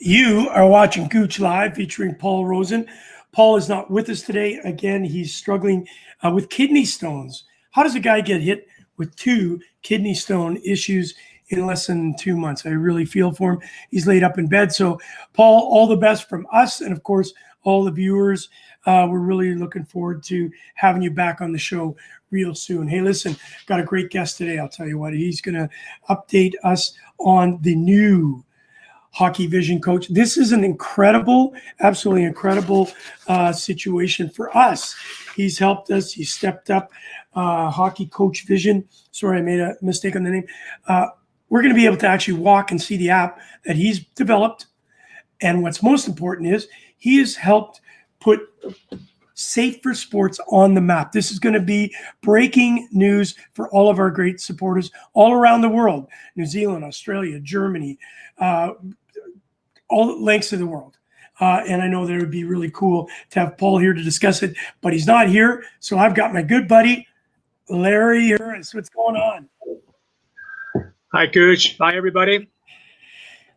You are watching Gouche Live featuring Paul Rosen. Paul is not with us today. Again, he's struggling with kidney stones. How does a guy get hit with 2 kidney stone issues in less than 2 months? I really feel for him. He's laid up in bed. So, Paul, all the best from us and, of course, all the viewers. We're really looking forward to having you back on the show real soon. Hey, listen, got a great guest today. I'll tell you what, he's going to update us on the new Hockey Vision coach. This is an incredible, absolutely incredible situation for us. He's helped us. He stepped up. Hockey Coach Vision. Sorry, I made a mistake on the name. We're going to be able to actually walk and see the app that he's developed. And what's most important is he has helped put Safer Sports on the map. This is going to be breaking news for all of our great supporters all around the world. New Zealand, Australia, Germany, all lengths of the world. And I know that it would be really cool to have Paul here to discuss it, but he's not here. So I've got my good buddy, Larry Huras. What's going on? Hi, Gouche. Hi, everybody.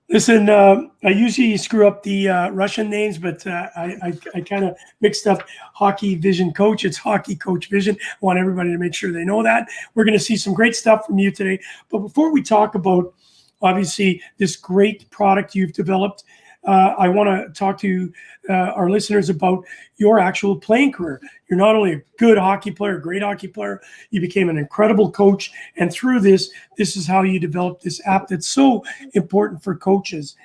Listen, I usually screw up the Russian names, but I kind of mixed up Hockey Vision Coach. It's Hockey Coach Vision. I want everybody to make sure they know that. We're going to see some great stuff from you today. But before we talk about, obviously, this great product you've developed, I want to talk to our listeners about your actual playing career. You're not only a good hockey player, a great hockey player, you became an incredible coach. And through this is how you developed this app that's so important for coaches.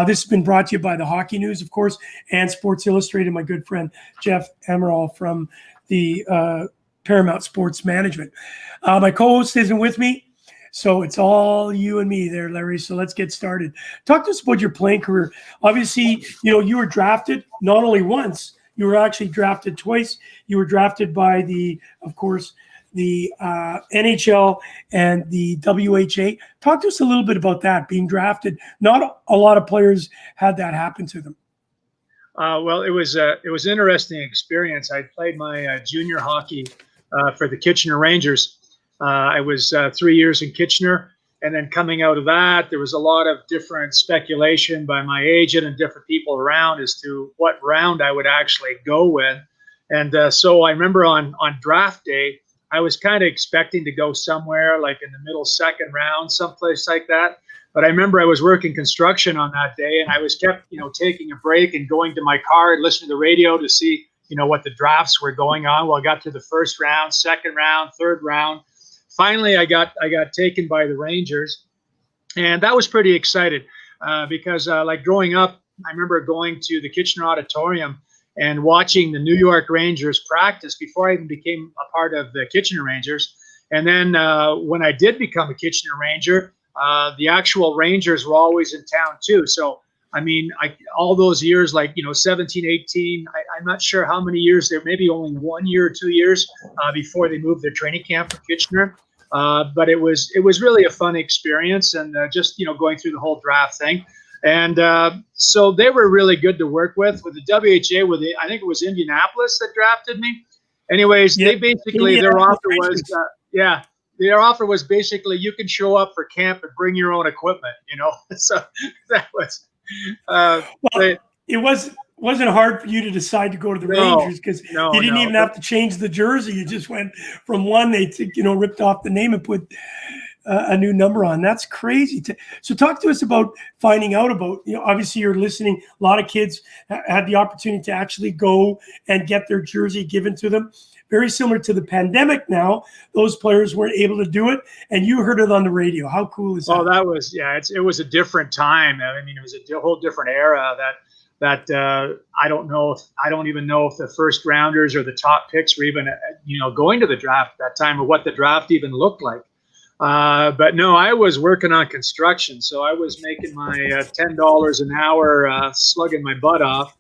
This has been brought to you by the Hockey News, of course, and Sports Illustrated, my good friend, Jeff Amaral from the Paramount Sports Management. My co-host isn't with me. So it's all you and me there, Larry. So let's get started. Talk to us about your playing career. Obviously, you were drafted not only once, you were actually drafted twice. You were drafted by of course, the NHL and the WHA. Talk to us a little bit about that, being drafted. Not a lot of players had that happen to them. Well, it was an interesting experience. I played my junior hockey for the Kitchener Rangers. I was 3 years in Kitchener, and then coming out of that, there was a lot of different speculation by my agent and different people around as to what round I would actually go with. And so I remember on draft day, I was kind of expecting to go somewhere like in the middle second round, someplace like that. But I remember I was working construction on that day, and I was kept, taking a break and going to my car and listening to the radio to see, what the drafts were going on. Well, I got to the first round, second round, third round. Finally, I got taken by the Rangers, and that was pretty excited because like growing up, I remember going to the Kitchener Auditorium and watching the New York Rangers practice before I even became a part of the Kitchener Rangers. And then when I did become a Kitchener Ranger, the actual Rangers were always in town too. So, I mean, all those years, like, 17, 18, I'm not sure how many years there, maybe only 1 year or 2 years before they moved their training camp from Kitchener. But it was really a fun experience, and just, going through the whole draft thing. And so they were really good to work with the WHA, I think it was Indianapolis that drafted me. Anyways, They basically, their offer was basically you can show up for camp and bring your own equipment, So that was, it wasn't hard for you to decide to go to the Rangers because you didn't even have to change the jersey. You just went from one, they ripped off the name and put a new number on. That's crazy. So talk to us about finding out about, obviously you're listening. A lot of kids had the opportunity to actually go and get their jersey given to them. Very similar to the pandemic now, those players weren't able to do it, and you heard it on the radio. How cool is that? Oh, that was, it was a different time. I mean, it was a whole different era that I don't even know if the first rounders or the top picks were even, going to the draft at that time, or what the draft even looked like. But no, I was working on construction, so I was making my $10 an hour, slugging my butt off,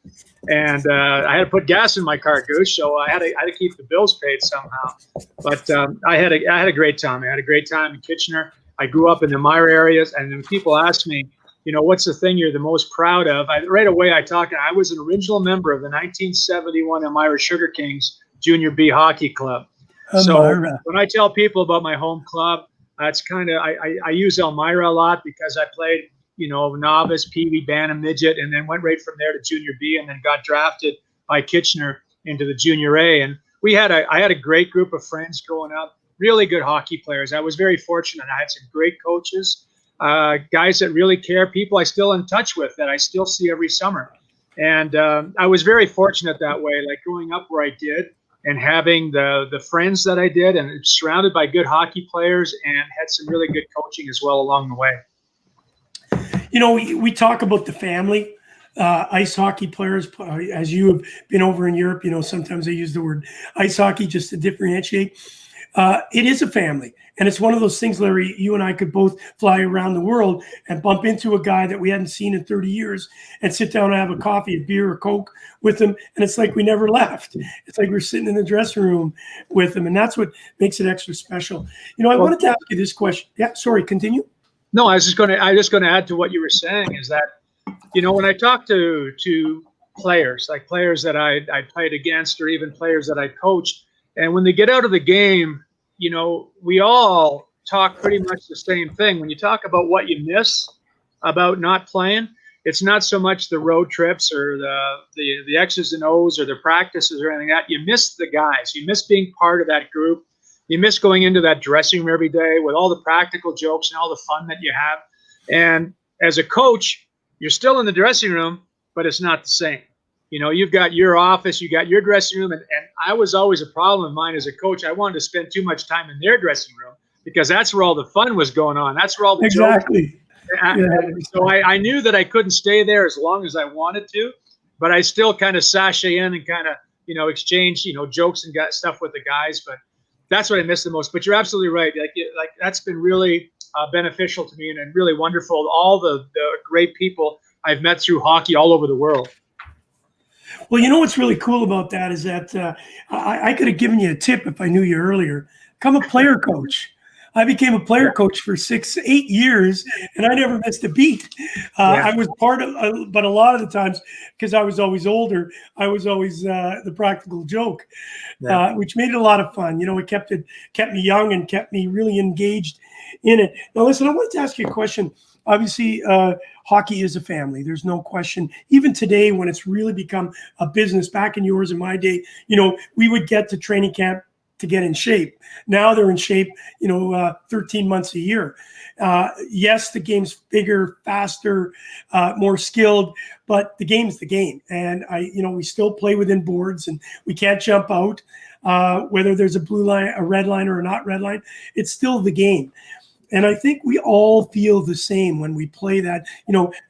and I had to put gas in my car, Gouche, so I had to keep the bills paid somehow. But I had a great time. I had a great time in Kitchener. I grew up in the Myra areas, and when people ask me, what's the thing you're the most proud of? Right away, I was an original member of the 1971 Elmira Sugar Kings Junior B Hockey Club. So when I tell people about my home club, it's kind of, I use Elmira a lot because I played novice, peewee, bantam, midget, and then went right from there to junior B, and then got drafted by Kitchener into the junior A. And I had a great group of friends growing up, really good hockey players. I was very fortunate. I had some great coaches, guys that really care, people I still in touch with that I still see every summer. And I was very fortunate that way, like growing up where I did and having the friends that I did, and surrounded by good hockey players, and had some really good coaching as well along the way. We talk about the family, ice hockey players, as you have been over in Europe, sometimes they use the word ice hockey just to differentiate. It is a family. And it's one of those things, Larry, you and I could both fly around the world and bump into a guy that we hadn't seen in 30 years and sit down and have a coffee, a beer, or Coke with him. And it's like we never left. It's like we're sitting in the dressing room with him. And that's what makes it extra special. I wanted to ask you this question. Yeah, sorry, continue. No, I was just going to add to what you were saying, is that, when I talk to players, like players that I played against, or even players that I coached, and when they get out of the game, we all talk pretty much the same thing. When you talk about what you miss about not playing, it's not so much the road trips or the X's and O's or the practices or anything like that. You miss the guys. You miss being part of that group. You miss going into that dressing room every day with all the practical jokes and all the fun that you have. And as a coach, you're still in the dressing room, but it's not the same. You've got your office, you got your dressing room, and I was always a problem of mine as a coach. I wanted to spend too much time in their dressing room because that's where all the fun was going on. That's where all the exactly. Jokes. So I knew that I couldn't stay there as long as I wanted to, but I still kind of sashay in and kind of, exchange, jokes and got stuff with the guys. But that's what I miss the most. But you're absolutely right. Like that's been really beneficial to me and really wonderful. All the great people I've met through hockey all over the world. Well, what's really cool about that is that I could have given you a tip if I knew you earlier. Become a player coach. I became a player coach for 8 years, and I never missed a beat. I was part of, but a lot of the times, because I was always older, I was always the practical joke, which made it a lot of fun. It kept me young and kept me really engaged in it. Now, listen, I wanted to ask you a question. Obviously, hockey is a family. There's no question. Even today, when it's really become a business, back in yours and my day, we would get to training camp to get in shape. Now they're in shape, 13 months a year. Yes, the game's bigger, faster, more skilled, but the game's the game. And we still play within boards, and we can't jump out. Whether there's a blue line, a red line, or a not red line, it's still the game. And I think we all feel the same when we play that.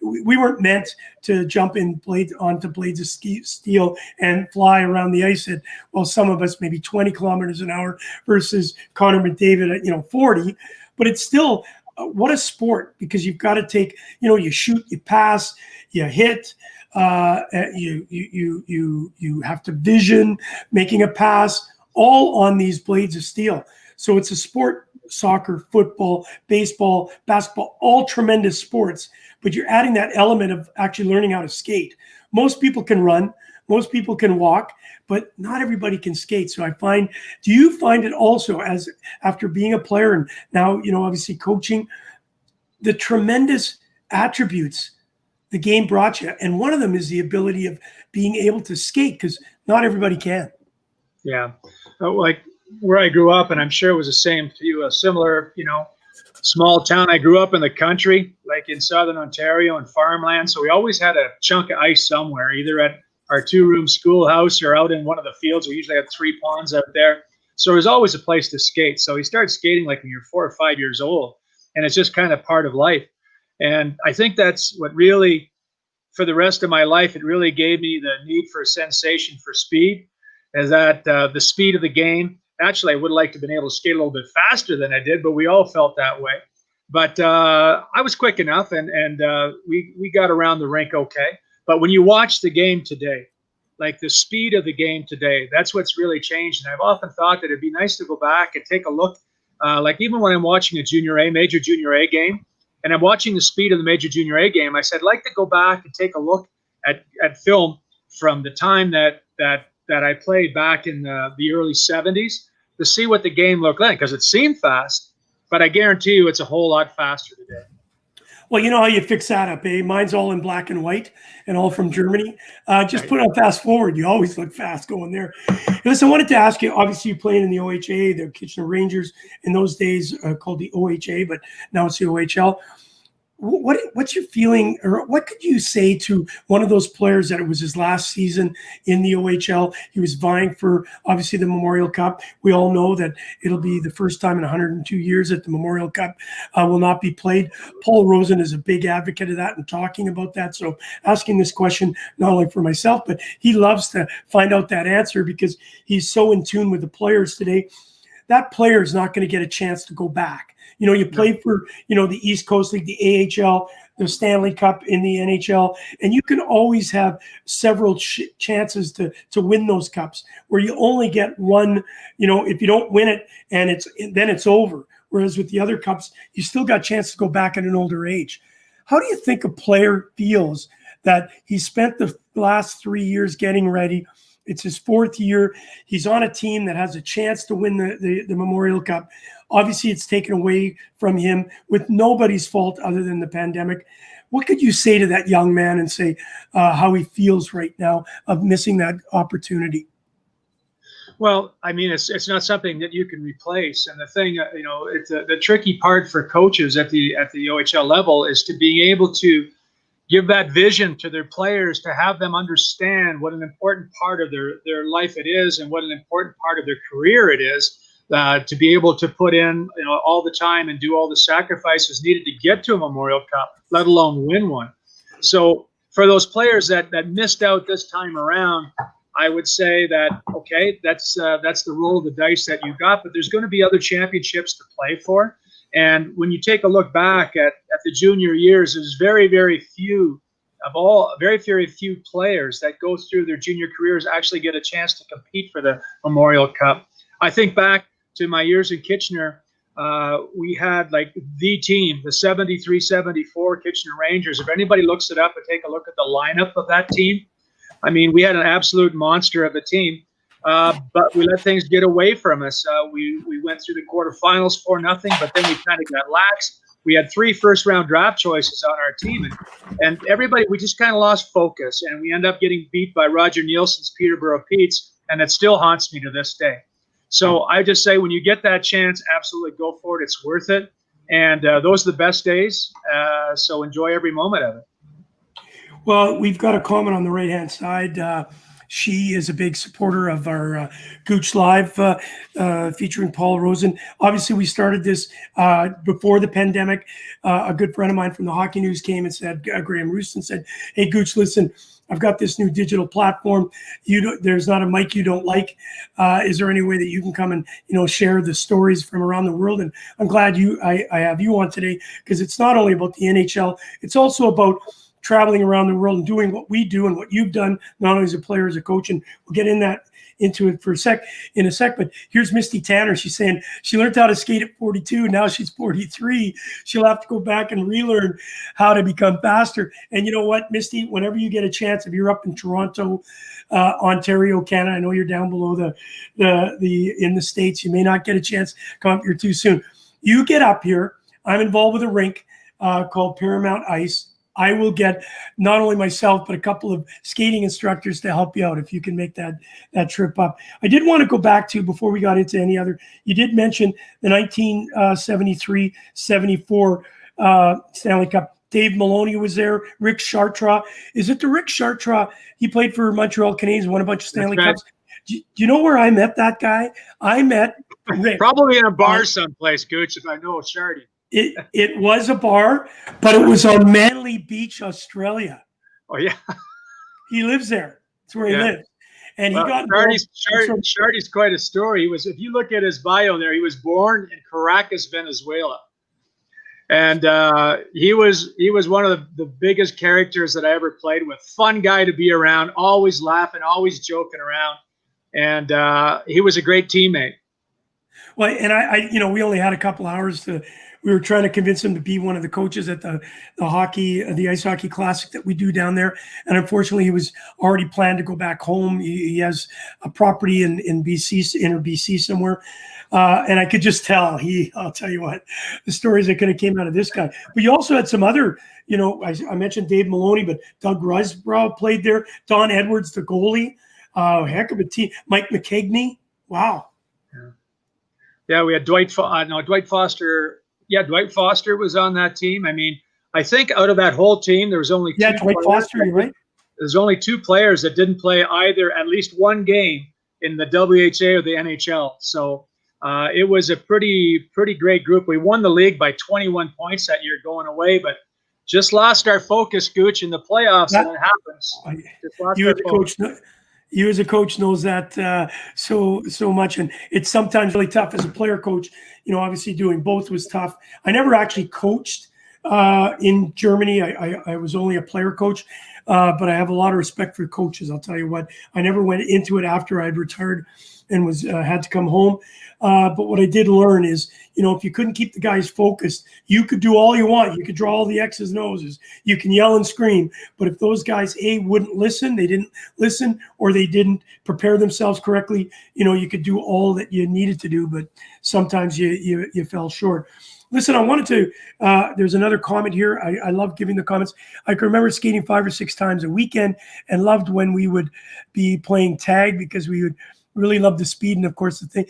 We weren't meant to jump onto blades of steel and fly around the ice at, some of us maybe 20 kilometers an hour versus Connor McDavid at, 40. But it's still, what a sport, because you've got to take, you shoot, you pass, you hit, you have to vision making a pass, all on these blades of steel. So it's a sport. Soccer, football, baseball, basketball, all tremendous sports, but you're adding that element of actually learning how to skate. Most people can run, most people can walk, but not everybody can skate. So do you find it also, as after being a player and now, obviously coaching, the tremendous attributes the game brought you? And one of them is the ability of being able to skate, because not everybody can. Yeah. Like where I grew up, and I'm sure it was the same for you, a similar, small town. I grew up in the country, like in southern Ontario and farmland. So we always had a chunk of ice somewhere, either at our 2-room schoolhouse or out in one of the fields. We usually had 3 ponds out there. So there was always a place to skate. So we started skating like when you're 4 or 5 years old, and it's just kind of part of life. And I think that's what really, for the rest of my life, it really gave me the need for a sensation for speed, is that the speed of the game. Actually, I would like to have been able to skate a little bit faster than I did, but we all felt that way. But I was quick enough, and we got around the rink okay. But when you watch the game today, like the speed of the game today, that's what's really changed. And I've often thought that it'd be nice to go back and take a look, like even when I'm watching a major junior A game, and I'm watching the speed of the major junior A game, I said, I'd like to go back and take a look at film from the time that I played back in the early 70s to see what the game looked like, because it seemed fast, but I guarantee you it's a whole lot faster today. Well, you know how you fix that up, eh? Mine's all in black and white and all from Germany. Just put it on fast forward. You always look fast going there. Listen, I wanted to ask you, obviously you're playing in the OHA, the Kitchener Rangers, in those days called the OHA, but now it's the OHL. What's your feeling, or what could you say to one of those players that it was his last season in the OHL? He was vying for, obviously, the Memorial Cup. We all know that it'll be the first time in 102 years that the Memorial Cup will not be played. Paul Rosen is a big advocate of that and talking about that. So asking this question, not only for myself, but he loves to find out that answer because he's so in tune with the players today. That player is not going to get a chance to go back. You know, you play for, you know, the East Coast League, the AHL, the Stanley Cup in the NHL, and you can always have several chances to win those cups where you only get one, you know, if you don't win it and then it's over. Whereas with the other cups, you still got a chance to go back at an older age. How do you think a player feels that he spent the last 3 years getting ready? It's his fourth year. He's on a team that has a chance to win the Memorial Cup. Obviously, it's taken away from him with nobody's fault other than the pandemic. What could you say to that young man and say how he feels right now of missing that opportunity? Well, I mean, it's not something that you can replace. And the thing, you know, it's the tricky part for coaches at the OHL level is to be able to give that vision to their players, to have them understand what an important part of their life it is and what an important part of their career it is, to be able to put in, you know, all the time and do all the sacrifices needed to get to a Memorial Cup, let alone win one. So for those players that missed out this time around, I would say that, okay, that's the roll of the dice that you got, but there's going to be other championships to play for. And when you take a look back at the junior years, there's very, very few players that go through their junior careers actually get a chance to compete for the Memorial Cup. I think back to my years in Kitchener, we had like the team, the 73-74 Kitchener Rangers. If anybody looks it up and take a look at the lineup of that team, I mean, we had an absolute monster of a team. But we let things get away from us. We went through the quarterfinals 4-0, but then we kind of got lax. We had 3 first-round draft choices on our team, and everybody, we just kind of lost focus, and we end up getting beat by Roger Nielsen's Peterborough Petes, and it still haunts me to this day. So I just say, when you get that chance, absolutely go for it. It's worth it, and those are the best days. So enjoy every moment of it. Well, we've got a comment on the right-hand side. She is a big supporter of our Gouche Live featuring Paul Rosen. Obviously, we started this before the pandemic. A good friend of mine from the Hockey News came and said, Graham Rouston said, "Hey, Gouche, listen, I've got this new digital platform. There's not a mic you don't like. Is there any way that you can come and, you know, share the stories from around the world?" And I'm glad I have you on today, because it's not only about the NHL, it's also about traveling around the world and doing what we do and what you've done, not only as a player, as a coach. And we'll get into it in a sec. But here's Misty Tanner. She's saying she learned how to skate at 42. Now she's 43. She'll have to go back and relearn how to become faster. And you know what, Misty, whenever you get a chance, if you're up in Toronto, Ontario, Canada, I know you're down below in the States, you may not get a chance to come up here too soon. You get up here. I'm involved with a rink called Paramount Ice. I will get not only myself, but a couple of skating instructors to help you out if you can make that trip up. I did want to go back to, before we got into any other, you did mention the 1973-74 Stanley Cup. Dave Maloney was there. Rick Chartrand. Is it the Rick Chartrand? He played for Montreal Canadiens, won a bunch of Stanley Cups. Do you know where I met that guy? I met Rick. Probably in a bar someplace, Gooch, if I know Shardy. It was a bar, but it was on Manly Beach, Australia. Oh, yeah. He lives there. That's where he lives. And he got Shardy's quite a story. If you look at his bio there, he was born in Caracas, Venezuela. And he was one of the biggest characters that I ever played with. Fun guy to be around, always laughing, always joking around. And he was a great teammate. Well, and we only had a couple hours we were trying to convince him to be one of the coaches at the ice hockey classic that we do down there. And unfortunately, he was already planned to go back home. He has a property in BC, inner BC somewhere. And I could just tell I'll tell you what, the stories that kind of came out of this guy. But you also had some other, I mentioned Dave Maloney, but Doug Rusbrough played there. Don Edwards, the goalie, heck of a team. Mike McKegney. Wow. Yeah, we had Dwight Foster. Yeah, Dwight Foster was on that team. I mean, I think out of that whole team, there was only two Dwight Foster, you're right. There's only 2 players that didn't play either at least one game in the WHA or the NHL. So it was a pretty great group. We won the league by 21 points that year going away, but just lost our focus, Gouche, in the playoffs, and it happens. You as a coach knows that so much, and it's sometimes really tough as a player coach. Obviously doing both was tough. I never actually coached in Germany. I was only a player coach, but I have a lot of respect for coaches. I'll tell you what. I never went into it after I'd retired and was had to come home. But what I did learn is, if you couldn't keep the guys focused, you could do all you want. You could draw all the X's and O's. You can yell and scream. But if those guys, wouldn't listen, they didn't listen, or they didn't prepare themselves correctly, you could do all that you needed to do, but sometimes you fell short. Listen, I wanted to, there's another comment here. I love giving the comments. I can remember skating 5 or 6 times a weekend and loved when we would be playing tag because we would really love the speed. And of course the thing,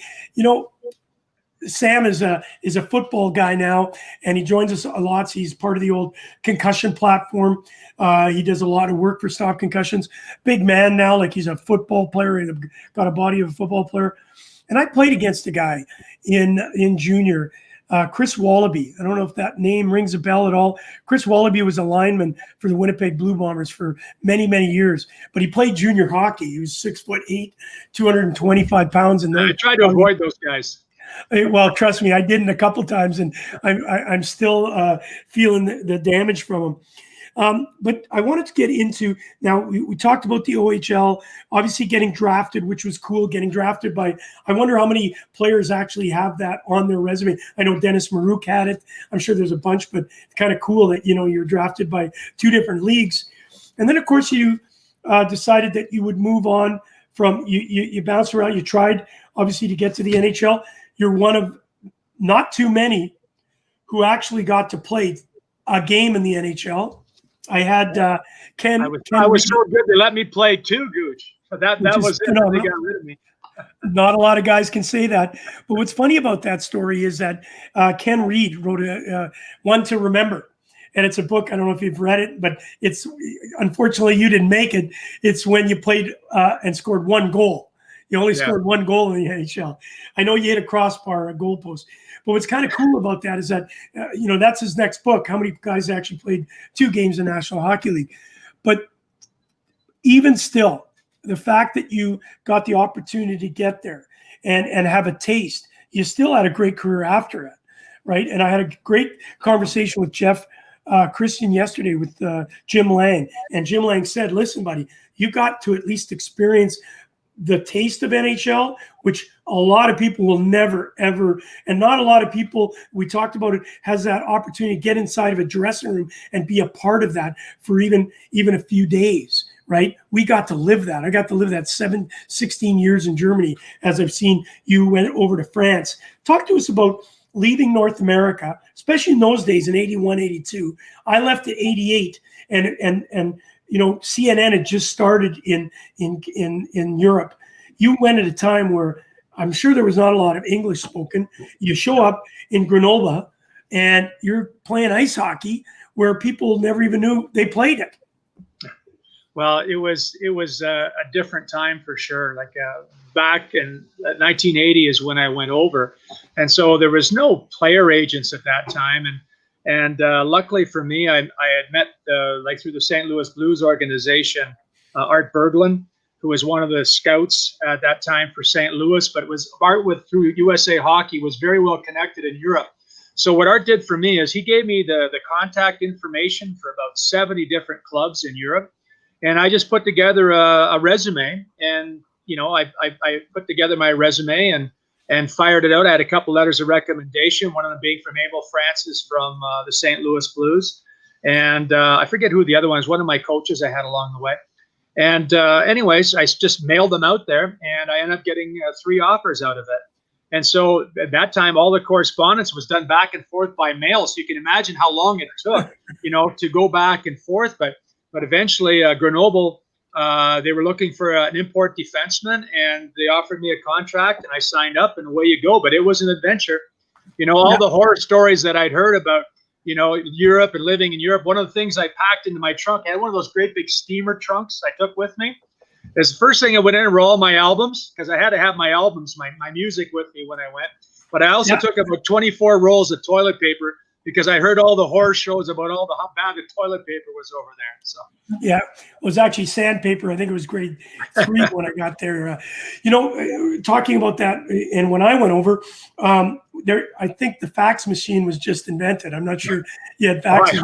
Sam is a football guy now, and he joins us a lot. So he's part of the old concussion platform. He does a lot of work for Stop Concussions. Big man now, like he's a football player. He's got a body of a football player. And I played against a guy in junior, Chris Wallaby. I don't know if that name rings a bell at all. Chris Wallaby was a lineman for the Winnipeg Blue Bombers for many, many years, but he played junior hockey. He was 6'8", 225 pounds. And I tried to avoid those guys. Well, trust me, I did it a couple of times, and I'm still feeling the damage from them. But I wanted to get into, now we talked about the OHL, obviously getting drafted, which was cool, getting drafted by, I wonder how many players actually have that on their resume. I know Dennis Marouk had it. I'm sure there's a bunch, but it's kind of cool that, you're drafted by 2 different leagues. And then, of course, you decided that you would move on from, you bounced around, you tried, obviously, to get to the NHL. You're one of not too many who actually got to play a game in the NHL. I had Ken. I was so good they let me play too, Gouche. That was it. They got rid of me. Not a lot of guys can say that. But what's funny about that story is that Ken Reed wrote One to Remember. And it's a book. I don't know if you've read it, but it's, unfortunately, you didn't make it. It's when you played and scored 1 goal. You only scored 1 goal in the NHL. I know you hit a crossbar, a goalpost. But what's kind of cool about that is that, that's his next book. How many guys actually played 2 games in the National Hockey League? But even still, the fact that you got the opportunity to get there and have a taste, you still had a great career after it, right? And I had a great conversation with Jeff Christian yesterday with Jim Lang. And Jim Lang said, listen, buddy, you got to at least experience the taste of NHL, which a lot of people will never, ever, and not a lot of people, we talked about it, has that opportunity to get inside of a dressing room and be a part of that for even a few days, right? We got to live that. I got to live that 16 years in Germany, as I've seen you went over to France. Talk to us about leaving North America, especially in those days in 81, 82. I left at 88, and CNN had just started in Europe. You went at a time where I'm sure there was not a lot of English spoken. You show up in Grenoble and you're playing ice hockey where people never even knew they played it. Well, it was a different time for sure. Like back in 1980 is when I went over, and so there was no player agents at that time. And luckily for me, I had met, through the St. Louis Blues organization, Art Berglund, who was one of the scouts at that time for St. Louis, but through USA Hockey, was very well connected in Europe. So what Art did for me is he gave me the contact information for about 70 different clubs in Europe. And I just put together a resume, and, I put together my resume, and and fired it out. I had a couple letters of recommendation, one of them being from Abel Francis from the St. Louis Blues. And I forget who the other one is, one of my coaches I had along the way. And anyways, I just mailed them out there, and I ended up getting 3 offers out of it. And so at that time, all the correspondence was done back and forth by mail. So you can imagine how long it took, to go back and forth. But eventually, Grenoble, they were looking for an import defenseman, and they offered me a contract, and I signed up, and away you go. But it was an adventure. All the horror stories that I'd heard about, Europe and living in Europe. One of the things I packed into my trunk, I had one of those great big steamer trunks I took with me. Is the first thing I went in were all my albums, because I had to have my albums, my music with me when I went. But I also took about 24 rolls of toilet paper, because I heard all the horror shows about how bad the toilet paper was over there. So yeah, it was actually sandpaper. I think it was grade 3 when I got there. Talking about that, and when I went over, I think the fax machine was just invented. I'm not sure you had faxes.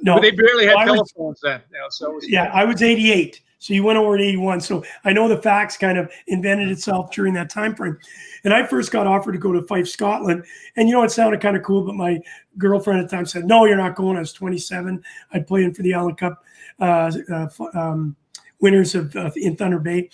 No, but they barely had telephones then. So I was 88. So you went over at 81. So I know the fax kind of invented itself during that time frame. And I first got offered to go to Fife, Scotland. And it sounded kind of cool, but my girlfriend at the time said, no, you're not going. I was 27. I'd played in for the Allen Cup winners in Thunder Bay.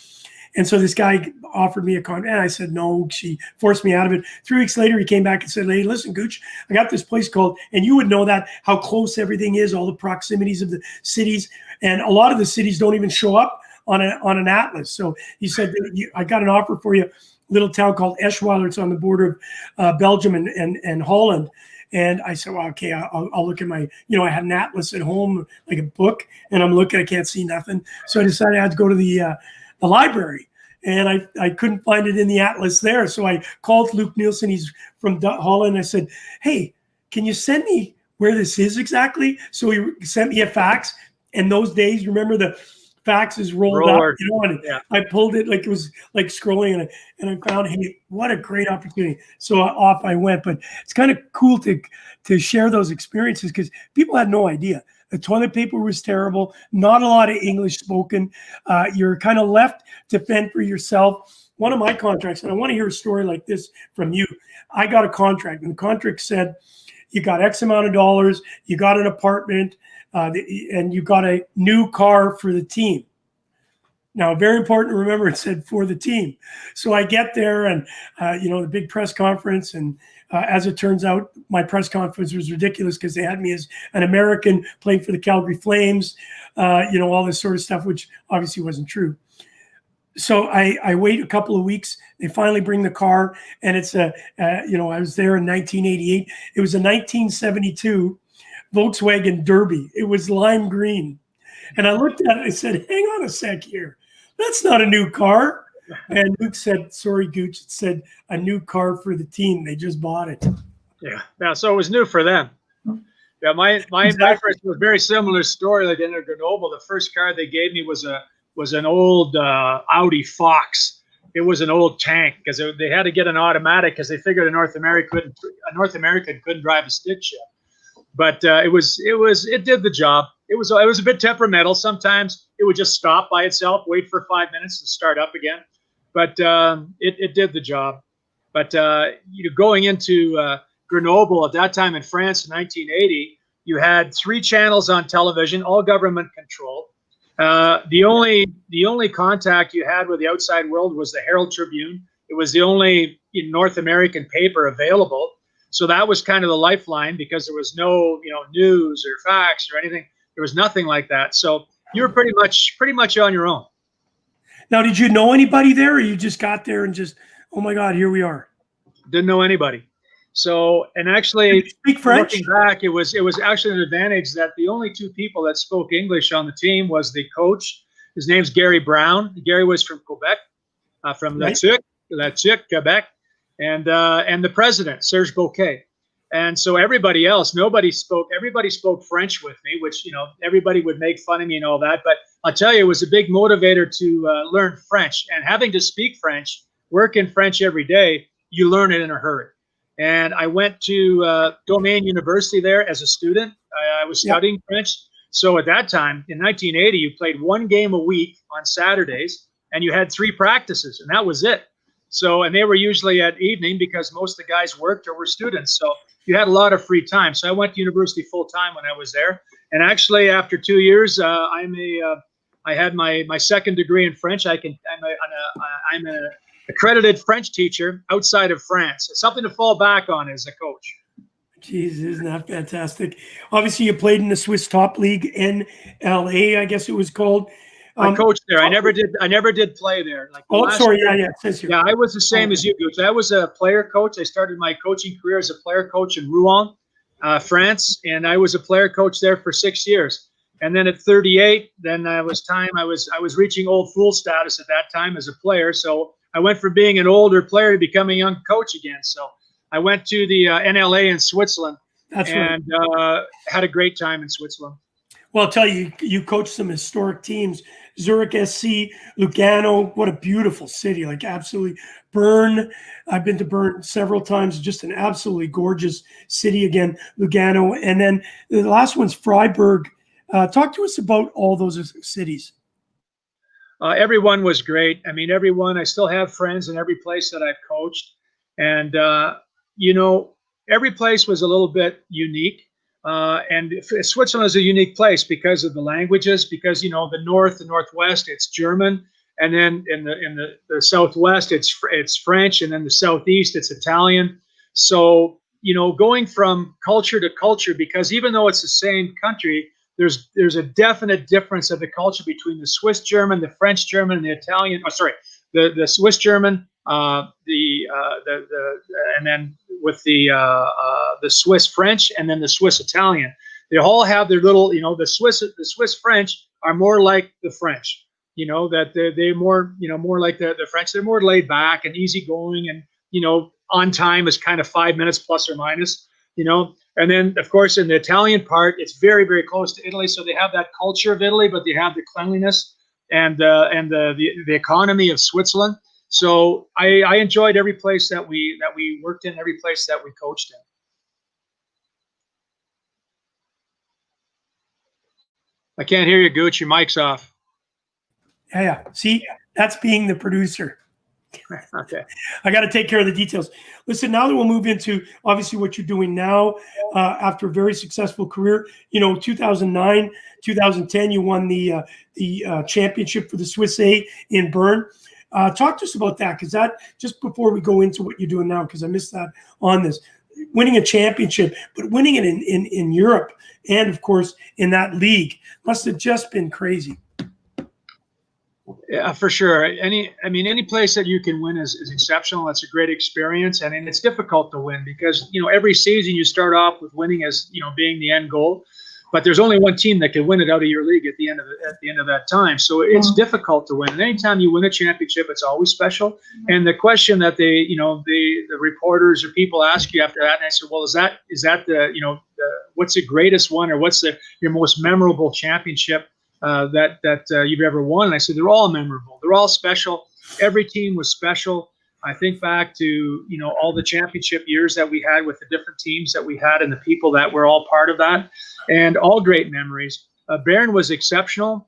And so this guy offered me a contract, and I said no. She forced me out of it. 3 weeks later, he came back and said, hey, listen, Gouche, I got this place called, and you would know that, how close everything is, all the proximities of the cities. And a lot of the cities don't even show up on an atlas. So he said, I got an offer for you, a little town called Eschweiler. It's on the border of Belgium and Holland. And I said, well, okay, I'll look at my, I had an atlas at home, like a book, and I'm looking, I can't see nothing. So I decided I had to go to the library, and I couldn't find it in the atlas there. So I called Luke Nielsen, he's from Holland. I said, hey, can you send me where this is exactly? So he sent me a fax. And those days, remember the faxes rolled up, and I pulled it like it was like scrolling, and I found, hey, what a great opportunity. So off I went. But it's kind of cool to share those experiences, because people had no idea. The toilet paper was terrible. Not a lot of English spoken. You're kind of left to fend for yourself. One of my contracts, and I want to hear a story like this from you. I got a contract, and the contract said, you got X amount of dollars, you got an apartment, and you got a new car for the team. Now, very important to remember, it said for the team. So I get there, and, the big press conference, and as it turns out, my press conference was ridiculous, because they had me as an American playing for the Calgary Flames, all this sort of stuff, which obviously wasn't true. So I wait a couple of weeks. They finally bring the car, and it's I was there in 1988. It was a 1972 Volkswagen Derby. It was lime green. And I looked at it and I said, hang on a sec here. That's not a new car. And Luke said, sorry, Gouche, it said a new car for the team. They just bought it. Yeah. So it was new for them. Yeah, my first was a very similar story like in Grenoble. The first car they gave me was an old Audi Fox. It was an old tank, because they had to get an automatic, because they figured a North American couldn't drive a stick shift. But it did the job. It was a bit temperamental. Sometimes it would just stop by itself, wait for 5 minutes to start up again. But it did the job. But going into Grenoble at that time in France in 1980, you had 3 channels on television, all government controlled. The only contact you had with the outside world was the Herald Tribune. It was the only North American paper available. So that was kind of the lifeline, because there was no, news or fax or anything. There was nothing like that. So you were pretty much on your own. Now, did you know anybody there, or you just got there and just, oh my God, here we are? Didn't know anybody. So, and actually, speak French? Looking back, it was actually an advantage that the only 2 people that spoke English on the team was the coach. His name's Gary Brown. Gary was from Quebec, from La Tuque, Quebec. And the president, Serge Bouquet. And so everybody else, everybody spoke French with me, which, everybody would make fun of me and all that. But I'll tell you, it was a big motivator to learn French. And having to speak French, work in French every day, you learn it in a hurry. And I went to Domaine University there as a student. I was studying French. So at that time, in 1980, you played 1 game a week on Saturdays, and you had 3 practices, and that was it. So, and they were usually at evening because most of the guys worked or were students. So you had a lot of free time. So I went to university full time when I was there. And actually, after 2 years, I had my second degree in French. I'm an accredited French teacher outside of France. It's something to fall back on as a coach. Jeez, isn't that fantastic? Obviously, you played in the Swiss Top League, NLA, I guess it was called. I coached there. I never did play there. Like sorry, yeah, it says here. Yeah, I was the same as you, Gouche. I was a player coach. I started my coaching career as a player coach in Rouen, France, and I was a player coach there for 6 years. And then at 38, then I was reaching old fool status at that time as a player. So I went from being an older player to becoming a young coach again. So I went to the NLA in Switzerland. That's and right. Had a great time in Switzerland. Well, I'll tell you, you coached some historic teams. Zurich SC, Lugano, what a beautiful city, like absolutely. Bern, I've been to Bern several times, just an absolutely gorgeous city again, Lugano. And then the last one's Freiburg. Talk to us about all those cities. Everyone was great. I mean, I still have friends in every place that I've coached. And, every place was a little bit unique. And Switzerland is a unique place because of the languages, because, the north, the northwest, it's German. And then in the southwest, it's French. And then the southeast, it's Italian. So, going from culture to culture, because even though it's the same country, there's a definite difference of the culture between the Swiss German, the French German, and the Italian. The Swiss German, and then with the Swiss French, and then the Swiss Italian. They all have their little, the Swiss French are more like the French. That they're more, more like the French. They're more laid back and easygoing, and on time is kind of 5 minutes plus or minus. And then, of course, in the Italian part, it's very, very close to Italy. So they have that culture of Italy, but they have the cleanliness and the economy of Switzerland. So I enjoyed every place that we worked in, every place that we coached in. I can't hear you, Gouche. Your mic's off. Yeah. See, that's being the producer. Okay. I got to take care of the details. Listen, now that we'll move into obviously what you're doing now after a very successful career. 2009, 2010, you won the championship for the Swiss A in Bern. Talk to us about that, because that, just before we go into what you're doing now, because I missed that on this, winning a championship, but winning it in Europe and, of course, in that league must have just been crazy. Yeah, for sure. Any place that you can win is exceptional. It's a great experience, and it's difficult to win because every season you start off with winning as being the end goal, but there's only one team that can win it out of your league at the end of that time. So it's difficult to win. And anytime you win a championship, it's always special. And the question that the reporters or people ask you after that, and I said, well, is that the what's the greatest one, or what's your most memorable championship that you've ever won? And I said, they're all memorable. They're all special. Every team was special. I think back to, all the championship years that we had with the different teams that we had and the people that were all part of that, and all great memories. Bern was exceptional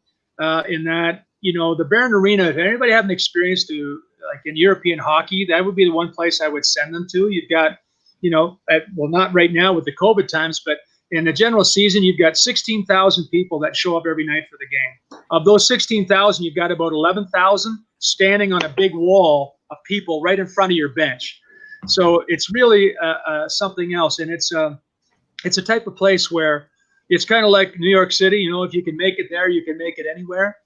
in that, the Bern Arena, if anybody had an experience like in European hockey, that would be the one place I would send them to. You've got, not right now with the COVID times, but in the general season, you've got 16,000 people that show up every night for the game. Of those 16,000, you've got about 11,000 standing on a big wall of people right in front of your bench. So it's really something else. And it's a type of place where it's kind of like New York City. If you can make it there, you can make it anywhere.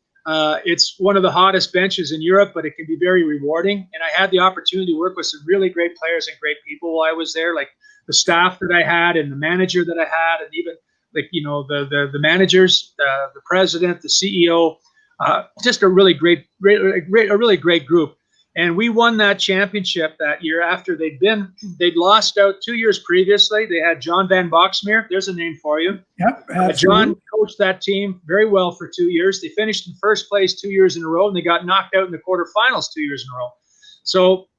It's one of the hottest benches in Europe, but it can be very rewarding. And I had the opportunity to work with some really great players and great people while I was there, like the staff that I had and the manager that I had, and even the managers, the president, the CEO, just a really great group. And we won that championship that year after they'd lost out 2 years previously. They had John Van Boxmeer. There's a name for you. Yep. John coached that team very well for 2 years. They finished in first place 2 years in a row, and they got knocked out in the quarterfinals 2 years in a row. So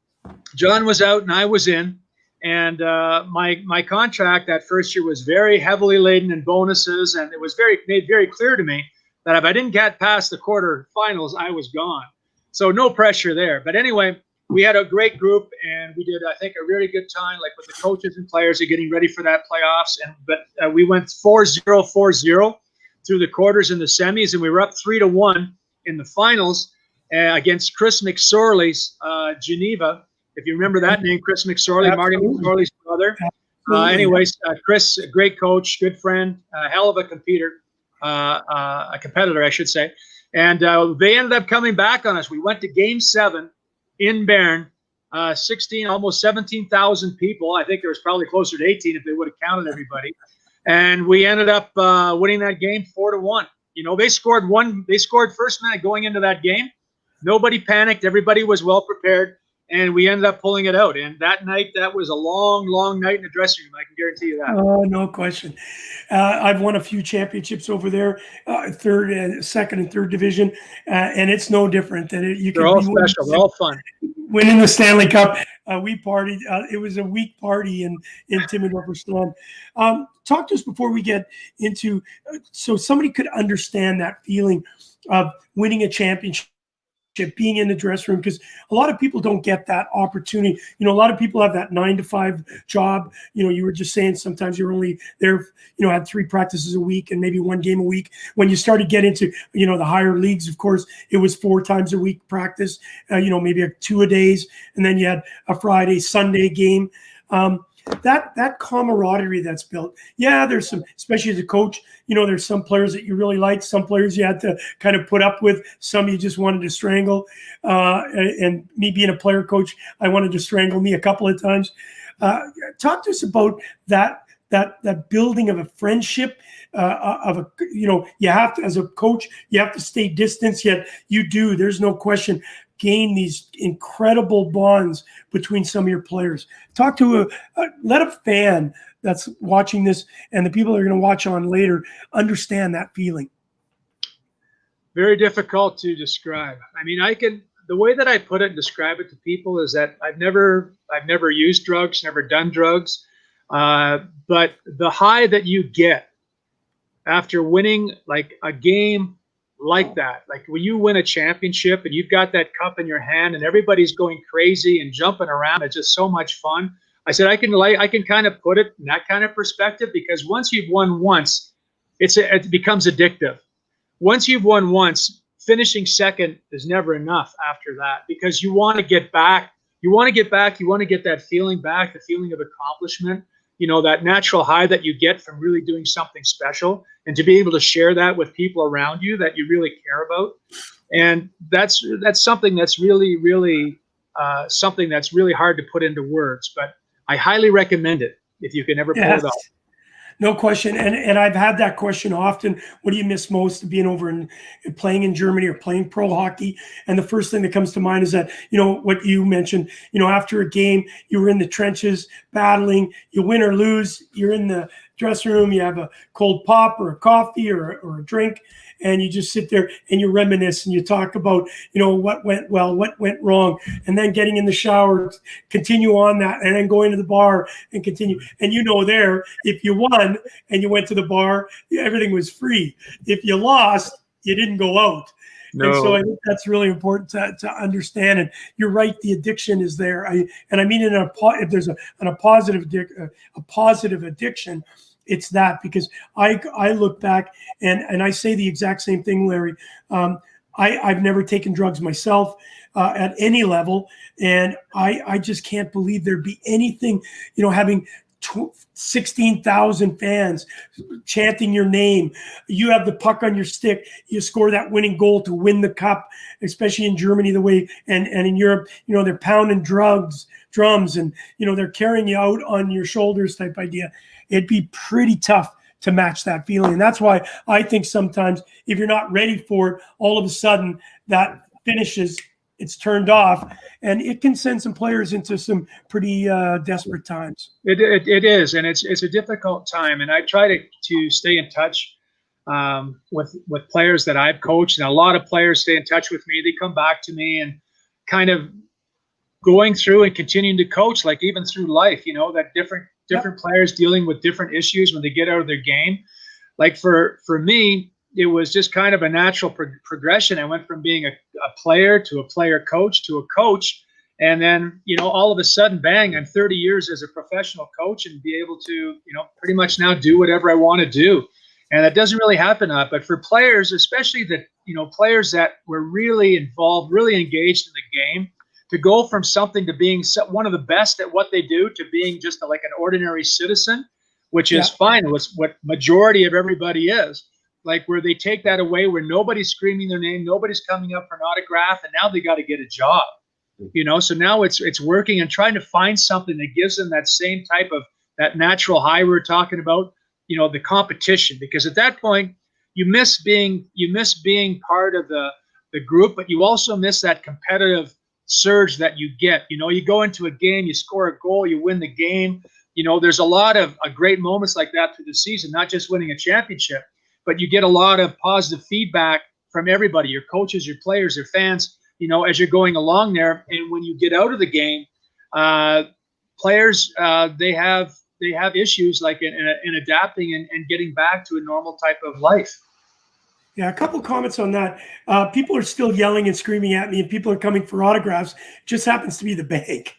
John was out and I was in. And my contract that first year was very heavily laden in bonuses, and it was made very clear to me that if I didn't get past the quarterfinals, I was gone. So no pressure there. But anyway, we had a great group, and we did, I think, a really good time, like with the coaches and players are getting ready for that playoffs. But we went 4-0, 4-0 through the quarters and the semis, and we were up 3-1 in the finals against Chris McSorley's Geneva. If you remember that name, Chris McSorley, Marty McSorley's brother. Anyways, Chris, a great coach, good friend, a hell of a competitor, I should say. And they ended up coming back on us. We went to Game 7 in Bern, 16, almost 17,000 people. I think there was probably closer to 18 if they would have counted everybody. And we ended up winning that game 4-1. You know, they scored first minute going into that game. Nobody panicked. Everybody was well prepared. And we ended up pulling it out. And that night, that was a long, long night in the dressing room. I can guarantee you that. Oh, no question. I've won a few championships over there, second and third division, and it's no different. They're all special. They're all fun. Winning the Stanley Cup, we partied. It was a week party in Timmendorfer Storm. Talk to us before we get into, so somebody could understand that feeling of winning a championship, being in the dressing room, because a lot of people don't get that opportunity. You know, a lot of people have that 9-to-5 job. You know, you were just saying sometimes you're only there, you know, had 3 practices a week and maybe 1 game a week. When you started getting into, you know, the higher leagues, of course, it was 4 times a week practice, you know, maybe 2 a days. And then you had a Friday, Sunday game. That camaraderie that's built. Yeah, there's some, especially as a coach, you know, there's some players that you really like, some players you had to kind of put up with, some you just wanted to strangle. And me being a player coach, I wanted to strangle me a couple of times. Talk to us about that building of a friendship, you know, you have to, as a coach, you have to stay distance, yet you do, there's no question, gain these incredible bonds between some of your players. Talk to let a fan that's watching this and the people that are going to watch on later understand that feeling. Very difficult to describe. I mean, the way that I put it and describe it to people is that I've never used drugs, never done drugs. But the high that you get after winning like a game like that, like when you win a championship and you've got that cup in your hand and everybody's going crazy and jumping around, it's just so much fun. I said I can kind of put it in that kind of perspective, because once you've won once, it becomes addictive. Once you've won once, finishing second is never enough after that, because you want to get back. You want to get that feeling back, the feeling of accomplishment, you know, that natural high that you get from really doing something special, and to be able to share that with people around you that you really care about. And that's something that's really, really something that's really hard to put into words, but I highly recommend it if you can ever pull it off. No question. And I've had that question often. What do you miss most, being over and playing in Germany or playing pro hockey? And the first thing that comes to mind is that, you know, what you mentioned, you know, after a game, you were in the trenches battling, you win or lose, you're in the dressing room, you have a cold pop or a coffee or a drink, and you just sit there and you reminisce and you talk about, you know, what went well, what went wrong, and then getting in the shower, continue on that, and then going to the bar and continue. And you know, there, if you won and you went to the bar, everything was free. If you lost, you didn't go out. No. And so I think that's really important to understand. And you're right, the addiction is there. I mean, if there's a positive addiction, it's that, because I look back and I say the exact same thing, Larry. I've never taken drugs myself at any level, and I just can't believe there'd be anything, you know, having 16,000 fans chanting your name. You have the puck on your stick. You score that winning goal to win the cup, especially in Germany, the way, and in Europe, you know, they're pounding drums, and, you know, they're carrying you out on your shoulders type idea. It'd be pretty tough to match that feeling. And that's why I think sometimes if you're not ready for it, all of a sudden that finishes, it's turned off, and it can send some players into some pretty desperate times. It is, and it's a difficult time. And I try to stay in touch with players that I've coached, and a lot of players stay in touch with me. They come back to me and kind of going through and continuing to coach, like even through life, you know, that different players dealing with different issues when they get out of their game. Like for me, it was just kind of a natural progression. I went from being a player to a player coach to a coach, And then, all of a sudden, bang, I'm 30 years as a professional coach and be able to, pretty much now do whatever I want to do. And that doesn't really happen a lot. But for players, especially players that were really involved, really engaged in the game, to go from something to being one of the best at what they do to being just like an ordinary citizen, which is fine. It's what majority of everybody is. Like where they take that away, where nobody's screaming their name, nobody's coming up for an autograph, and now they got to get a job. So now it's working and trying to find something that gives them that same type of that natural high we were talking about, the competition, because at that point you miss being part of the group, but you also miss that competitive surge that you get. You go into a game, you score a goal, you win the game. There's a lot of great moments like that through the season, not just winning a championship, but you get a lot of positive feedback from everybody, your coaches, your players, your fans, as you're going along there. And when you get out of the game, players, they have issues like in adapting and getting back to a normal type of life. Yeah, a couple of comments on that. People are still yelling and screaming at me, and people are coming for autographs. It just happens to be the bank.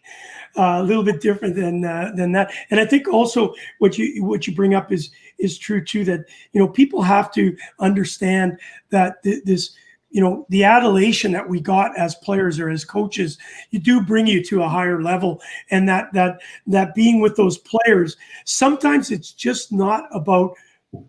A little bit different than that. And I think also what you bring up is true too, that people have to understand that this the adulation that we got as players or as coaches, you do bring you to a higher level, and that being with those players, sometimes it's just not about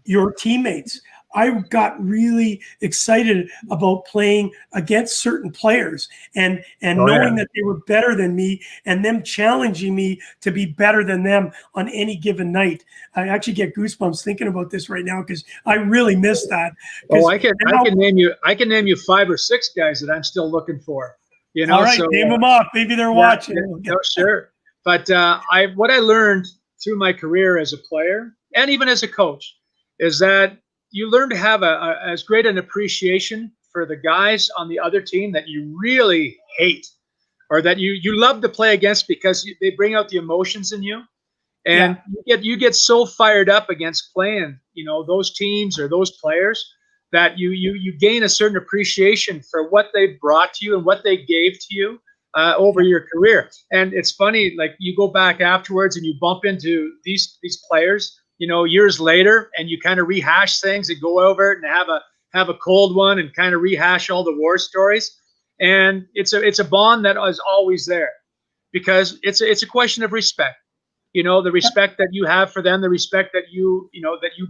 your teammates. I got really excited about playing against certain players and knowing that they were better than me and them challenging me to be better than them on any given night. I actually get goosebumps thinking about this right now because I really miss that. Oh, I can name you 5 or 6 guys that I'm still looking for. All right, so, name them off. Maybe they're watching. No, sure. But what I learned through my career as a player and even as a coach is that you learn to have as great an appreciation for the guys on the other team that you really hate, or that you love to play against because they bring out the emotions in you, and you get so fired up against playing those teams or those players that you gain a certain appreciation for what they brought to you and what they gave to you over your career. And it's funny, like you go back afterwards and you bump into these players years later, and you kind of rehash things and go over it and have a cold one and kind of rehash all the war stories. And it's a bond that is always there, because it's a question of respect. The respect that you have for them, the respect that you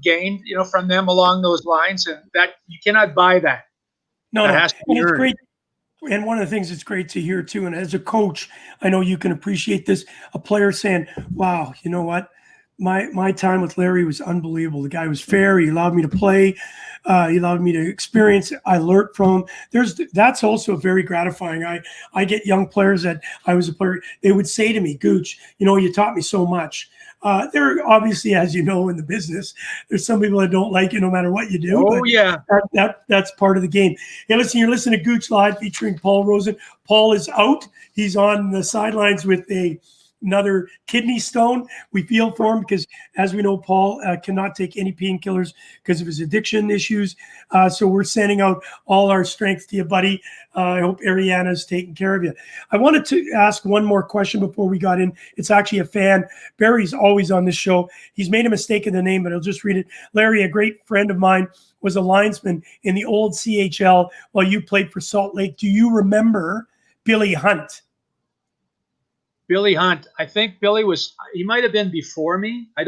gained, from them along those lines, and that you cannot buy that. No, has to be earned. It's great. And one of the things that's great to hear too, and as a coach, I know you can appreciate this, a player saying, wow, you know what? My time with Larry was unbelievable. The guy was fair. He allowed me to play. He allowed me to experience. I learned from him. That's also very gratifying. I get young players that I was a player. They would say to me, Gouche, you taught me so much. There are obviously, as you know, in the business, there's some people that don't like you no matter what you do. Oh, yeah. That's part of the game. Hey, listen, you're listening to Gouche Live featuring Paul Rosen. Paul is out. He's on the sidelines with another kidney stone. We feel for him because, as we know, Paul cannot take any painkillers because of his addiction issues. So we're sending out all our strength to you, buddy. I hope Ariana's taking care of you. I wanted to ask one more question before we got in. It's actually a fan. Barry's always on this show. He's made a mistake in the name, but I'll just read it. Larry, a great friend of mine, was a linesman in the old CHL while you played for Salt Lake. Do you remember Billy Hunt? Billy Hunt. I think Billy he might have been before me. I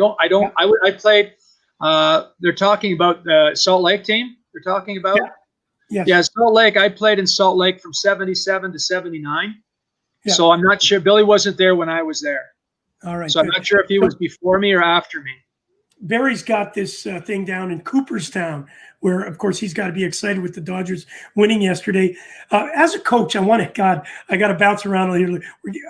played, they're talking about the Salt Lake team. They're talking about? Yeah, Salt Lake. I played in Salt Lake from 77 to 79. Yeah. So I'm not sure. Billy wasn't there when I was there. All right. So I'm not sure if he was before me or after me. Barry's got this thing down in Cooperstown where, of course, he's got to be excited with the Dodgers winning yesterday. As a coach, I got to bounce around a little.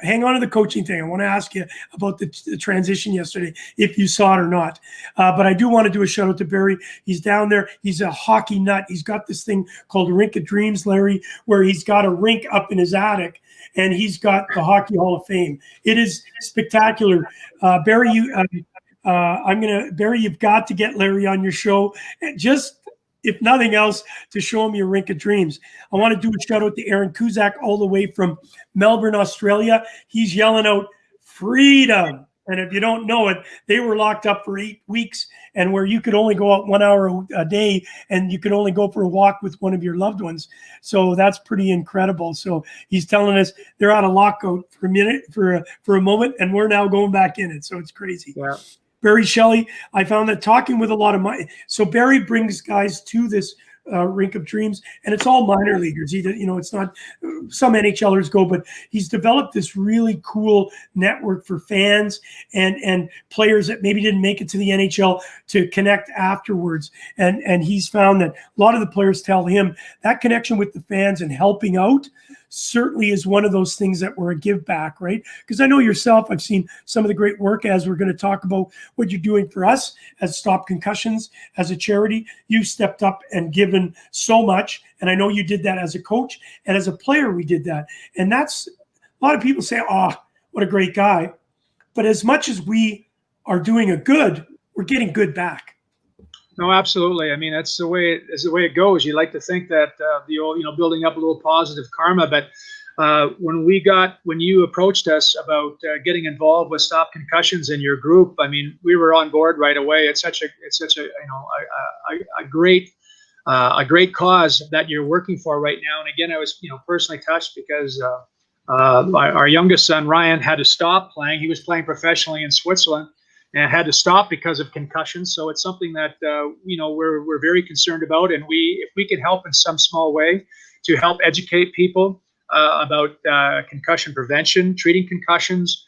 Hang on to the coaching thing. I want to ask you about the transition yesterday, if you saw it or not. But I do want to do a shout out to Barry. He's down there. He's a hockey nut. He's got this thing called Rink of Dreams, Larry, where he's got a rink up in his attic, and he's got the Hockey Hall of Fame. It is spectacular. Barry, Barry, you've got to get Larry on your show. Just if nothing else, to show him your rink of dreams. I want to do a shout out to Aaron Kuzak all the way from Melbourne, Australia. He's yelling out freedom. And if you don't know it, they were locked up for 8 weeks, and where you could only go out 1 hour a day, and you could only go for a walk with one of your loved ones. So that's pretty incredible. So he's telling us they're out of lockout for a minute, for a moment, and we're now going back in it. So it's crazy. Yeah. Barry Shelley, I found that talking with a lot of so Barry brings guys to this rink of dreams, and it's all minor leaguers. It's not, some NHLers go, but he's developed this really cool network for fans and players that maybe didn't make it to the NHL to connect afterwards. And he's found that a lot of the players tell him that connection with the fans and helping out certainly is one of those things that were a give back, right? Because I know yourself, I've seen some of the great work, as we're going to talk about what you're doing for us as Stop Concussions, as a charity. You stepped up and given so much. And I know you did that as a coach, and as a player, we did that. And that's, a lot of people say, oh, what a great guy. But as much as we are doing a good, we're getting good back. No, absolutely. I mean, that's the way it goes. You like to think that the old, building up a little positive karma. But when you approached us about getting involved with Stop Concussions in your group, I mean, we were on board right away. It's such a great cause that you're working for right now. And again, I was personally touched because our youngest son Ryan had to stop playing. He was playing professionally in Switzerland, and had to stop because of concussions. So it's something that we're very concerned about, and if we can help in some small way to help educate people about concussion prevention, treating concussions,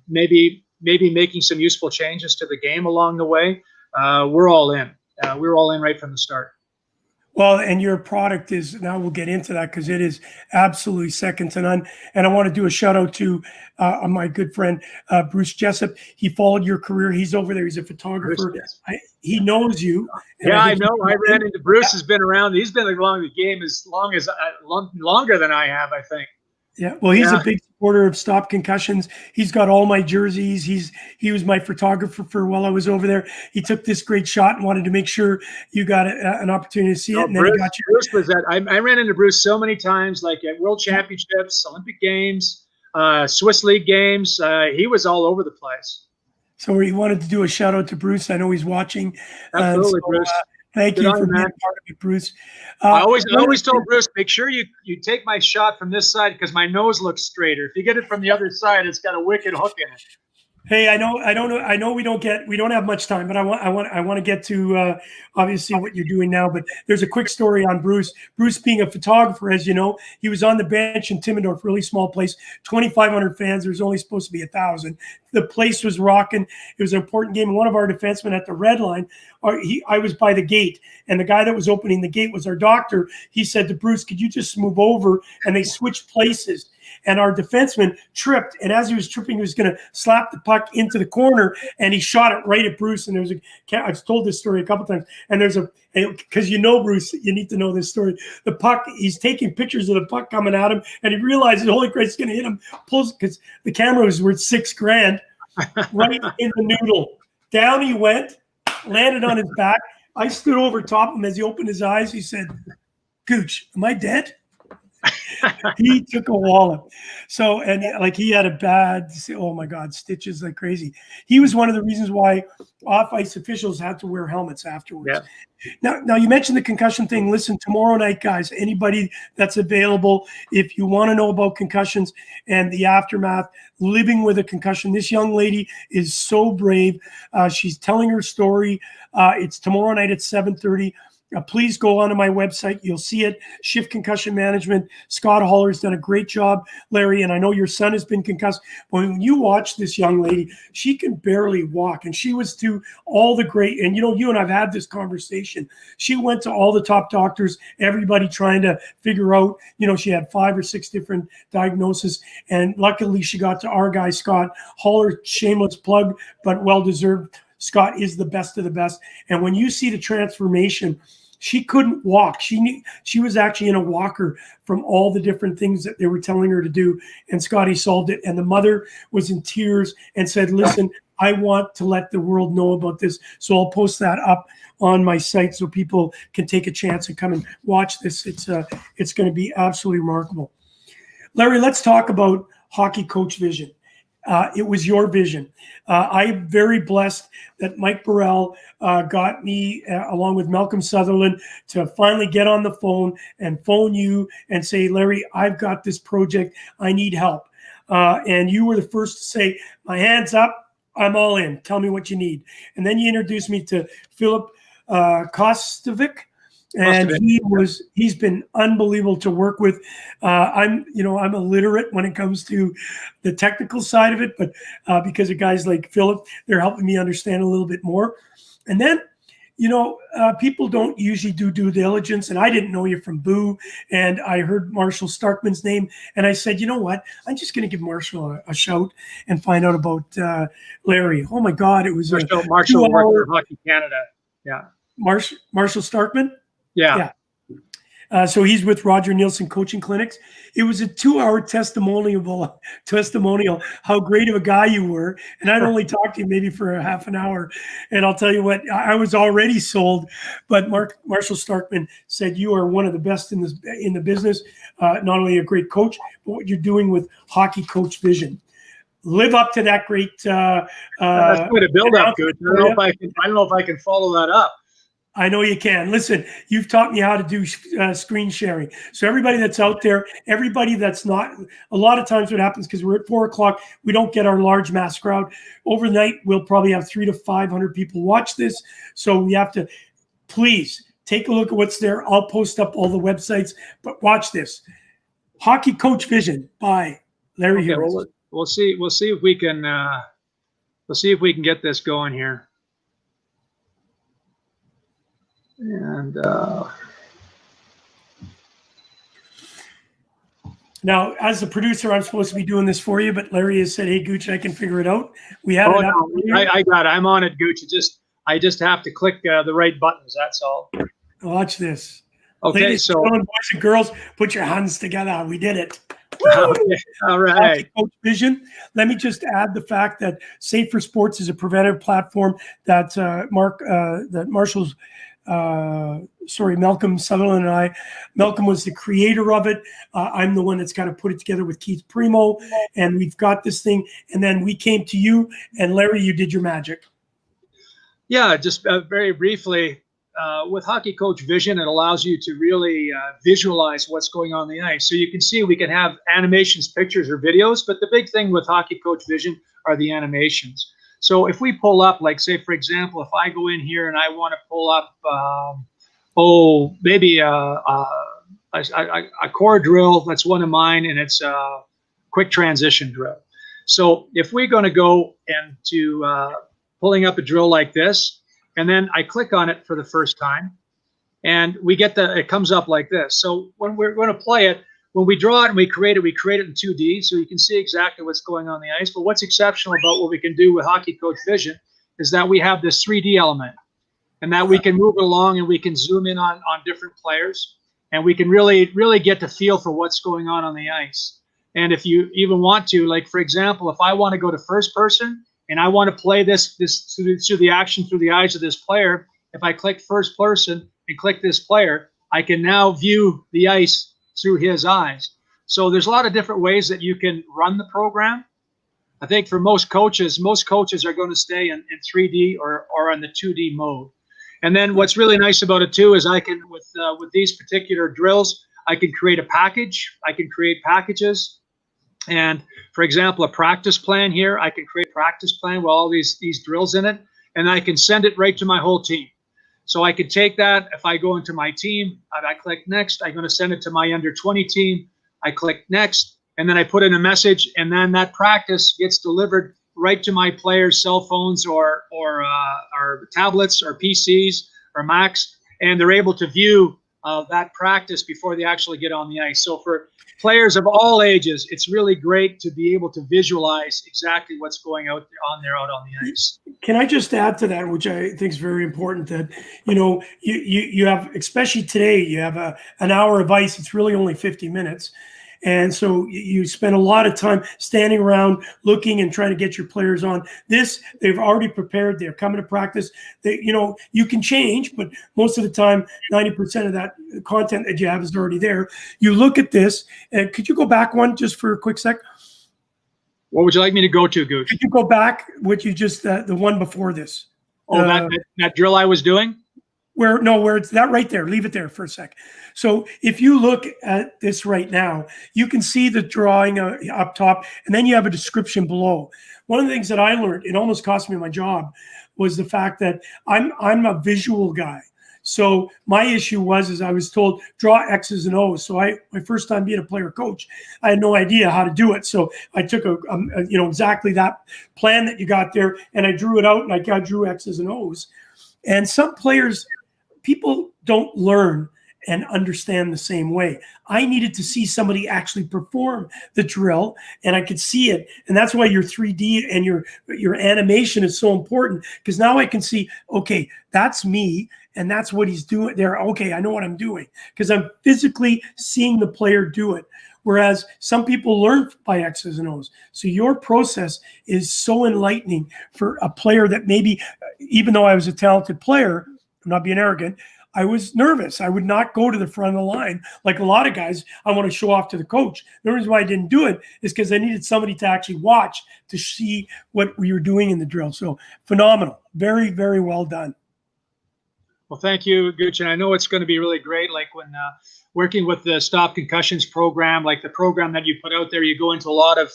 maybe making some useful changes to the game along the way, we're all in. We're all in right from the start. Well, and your product is, now we'll get into that because it is absolutely second to none. And I want to do a shout out to my good friend, Bruce Jessup. He followed your career. He's over there. He's a photographer. Bruce, yes. He knows you. Yeah, I know. I ran into Bruce. Has been around. He's been along the game longer than I have, I think. Yeah, well, he's a big supporter of Stop Concussions. He's got all my jerseys. He was my photographer while I was over there. He took this great shot and wanted to make sure you got an opportunity to see it. And Bruce, then he got you. Bruce was at. I ran into Bruce so many times, like at World Championships, Olympic Games, Swiss League games. He was all over the place. So we wanted to do a shout out to Bruce. I know he's watching. Absolutely, Bruce. Thank you for being part of it, Bruce. I always told Bruce, make sure you take my shot from this side because my nose looks straighter. If you get it from the other side, it's got a wicked hook in it. Hey, I know we don't have much time, but I want to get to obviously what you're doing now. But there's a quick story on Bruce. Bruce being a photographer, as you know, he was on the bench in Timmendorf, really small place, 2,500 fans. There's only supposed to be 1,000. The place was rocking. It was an important game. One of our defensemen at the red line, I was by the gate, and the guy that was opening the gate was our doctor. He said to Bruce, "Could you just move over?" And they switched places. And our defenseman tripped, and as he was tripping, he was going to slap the puck into the corner, and he shot it right at Bruce. And I've told this story a couple times, and because Bruce, you need to know this story. The puck, he's taking pictures of the puck coming at him, and he realizes, holy crap, it's going to hit him. Pulls, because the camera was worth $6,000, right in the noodle. Down he went, landed on his back. I stood over top of him as he opened his eyes. He said, "Gouche, am I dead?" He took a wallop. So, and like he had a bad, oh my God, stitches like crazy. He was one of the reasons why off-ice officials had to wear helmets afterwards. Yeah. Now you mentioned the concussion thing. Listen, tomorrow night, guys, anybody that's available, if you want to know about concussions and the aftermath, living with a concussion, this young lady is so brave. She's telling her story. It's tomorrow night at 7:30. Please go onto my website. You'll see it. Shift Concussion Management. Scott Haller's done a great job, Larry, and I know your son has been concussed. But when you watch this young lady, she can barely walk, and she was to all the great, and you and I've had this conversation. She went to all the top doctors, everybody trying to figure out, she had 5 or 6 different diagnoses, and luckily she got to our guy, Scott Haller. Shameless plug, but well-deserved. Scott is the best of the best. And when you see the transformation, she couldn't walk. She was actually in a walker from all the different things that they were telling her to do. And Scotty solved it. And the mother was in tears and said, "Listen, I want to let the world know about this. So I'll post that up on my site so people can take a chance and come and watch this. It's going to be absolutely remarkable. Larry, let's talk about hockey coach vision. It was your vision. I'm very blessed that Mike Burrell got me, along with Malcolm Sutherland, to finally get on the phone and phone you and say, Larry, I've got this project. I need help. And you were the first to say, my hand's up. I'm all in. Tell me what you need. And then you introduced me to Philip Kostovic. And he's been unbelievable to work with. I'm illiterate when it comes to the technical side of it, but because of guys like Philip, they're helping me understand a little bit more. And then, people don't usually do due diligence, and I didn't know you from Boo, and I heard Marshall Starkman's name, and I said, you know what? I'm just going to give Marshall a shout and find out about Larry. Oh my God, it was Marshall worked for Hockey Canada. Yeah, Marshall Starkman. Yeah. So he's with Roger Nielsen Coaching Clinics. It was a 2-hour testimonial how great of a guy you were. And I'd only talked to you maybe for a half an hour. And I'll tell you what, I was already sold. But Marshall Starkman said you are one of the best in the business. Not only a great coach, but what you're doing with Hockey Coach Vision. Live up to that great. That's quite a build up, Gouche. I don't know if I can follow that up. I know you can. Listen, you've taught me how to do screen sharing. So everybody that's out there, everybody that's not, a lot of times what happens, because we're at 4 o'clock, we don't get our large mass crowd. Overnight, we'll probably have 300 to 500 people watch this. So we have to, please take a look at what's there. I'll post up all the websites, but watch this. Hockey Coach Vision by Larry Huras. Well, we'll see if we can get this going here. And now, as the producer, I'm supposed to be doing this for you, but Larry has said, "Hey, Gouche, I can figure it out." We had it up. I got it. I'm on it, Gouche. I just have to click the right buttons. That's all. Watch this. Okay, ladies, so boys and girls, put your hands together. We did it. Okay, all right. Coach Vision. Let me just add the fact that Safe for Sports is a preventative platform that Malcolm Sutherland and Malcolm was the creator of it. I'm the one that's got to put it together with Keith Primo, and we've got this thing. And then we came to you, and Larry, you did your magic. Yeah, just very briefly, with Hockey Coach Vision, it allows you to really visualize what's going on the ice. So you can see we can have animations, pictures, or videos, but the big thing with Hockey Coach Vision are the animations. So if we pull up, like say, for example, if I go in here and I want to pull up, maybe a core drill, that's one of mine, and it's a quick transition drill. So if we're going to go into pulling up a drill like this, and then I click on it for the first time, and we get it comes up like this. So when we're going to play it, when we draw it and we create it in 2D, so you can see exactly what's going on the ice. But what's exceptional about what we can do with Hockey Coach Vision is that we have this 3D element, and that we can move it along and we can zoom in on different players, and we can really get the feel for what's going on the ice. And if you even want to, like for example, if I want to go to first person and I want to play this through the action through the eyes of this player, if I click first person and click this player, I can now view the ice through his eyes. So there's a lot of different ways that you can run the program. I think for most coaches are going to stay in 3D or on the 2D mode. And then what's really nice about it too is I can, with these particular drills, I can create a package. I can create packages. And for example, a practice plan here, I can create a practice plan with all these drills in it, and I can send it right to my whole team. So I could take that. If I go into my team, I click next. I'm going to send it to my under 20 team. I click next, and then I put in a message, and then that practice gets delivered right to my players' cell phones or tablets or PCs or Macs, and they're able to view that practice before they actually get on the ice. So for players of all ages, it's really great to be able to visualize exactly what's going out on the ice. Can I just add to that, which I think is very important, that you have, especially today, you have an hour of ice. It's really only 50 minutes, And so you spend a lot of time standing around looking and trying to get your players on this. They've already prepared. They're coming to practice. You can change, but most of the time, 90% of that content that you have is already there. You look at this, and could you go back one just for a quick sec? What would you like me to go to, Gouche? Could you go back what you just the one before this? Oh, that drill I was doing? Where it's that right there. Leave it there for a sec. So if you look at this right now, you can see the drawing up top, and then you have a description below. One of the things that I learned, it almost cost me my job, was the fact that I'm a visual guy. So my issue was I was told draw X's and O's. So my first time being a player coach, I had no idea how to do it. So I took exactly that plan that you got there, and I drew it out, and I drew X's and O's. And some players, people don't learn and understand the same way. I needed to see somebody actually perform the drill, and I could see it. And that's why your 3D and your animation is so important, because now I can see, okay, that's me, and that's what he's doing there. Okay, I know what I'm doing, because I'm physically seeing the player do it. Whereas some people learn by X's and O's. So your process is so enlightening for a player that maybe, even though I was a talented player, I'm not being arrogant, I was nervous. I would not go to the front of the line. Like a lot of guys, I want to show off to the coach. The reason why I didn't do it is because I needed somebody to actually watch to see what we were doing in the drill. So phenomenal. Very, very well done. Well, thank you, Gouche. And I know it's going to be really great. Like when working with the Stop Concussions program, like the program that you put out there, you go into a lot of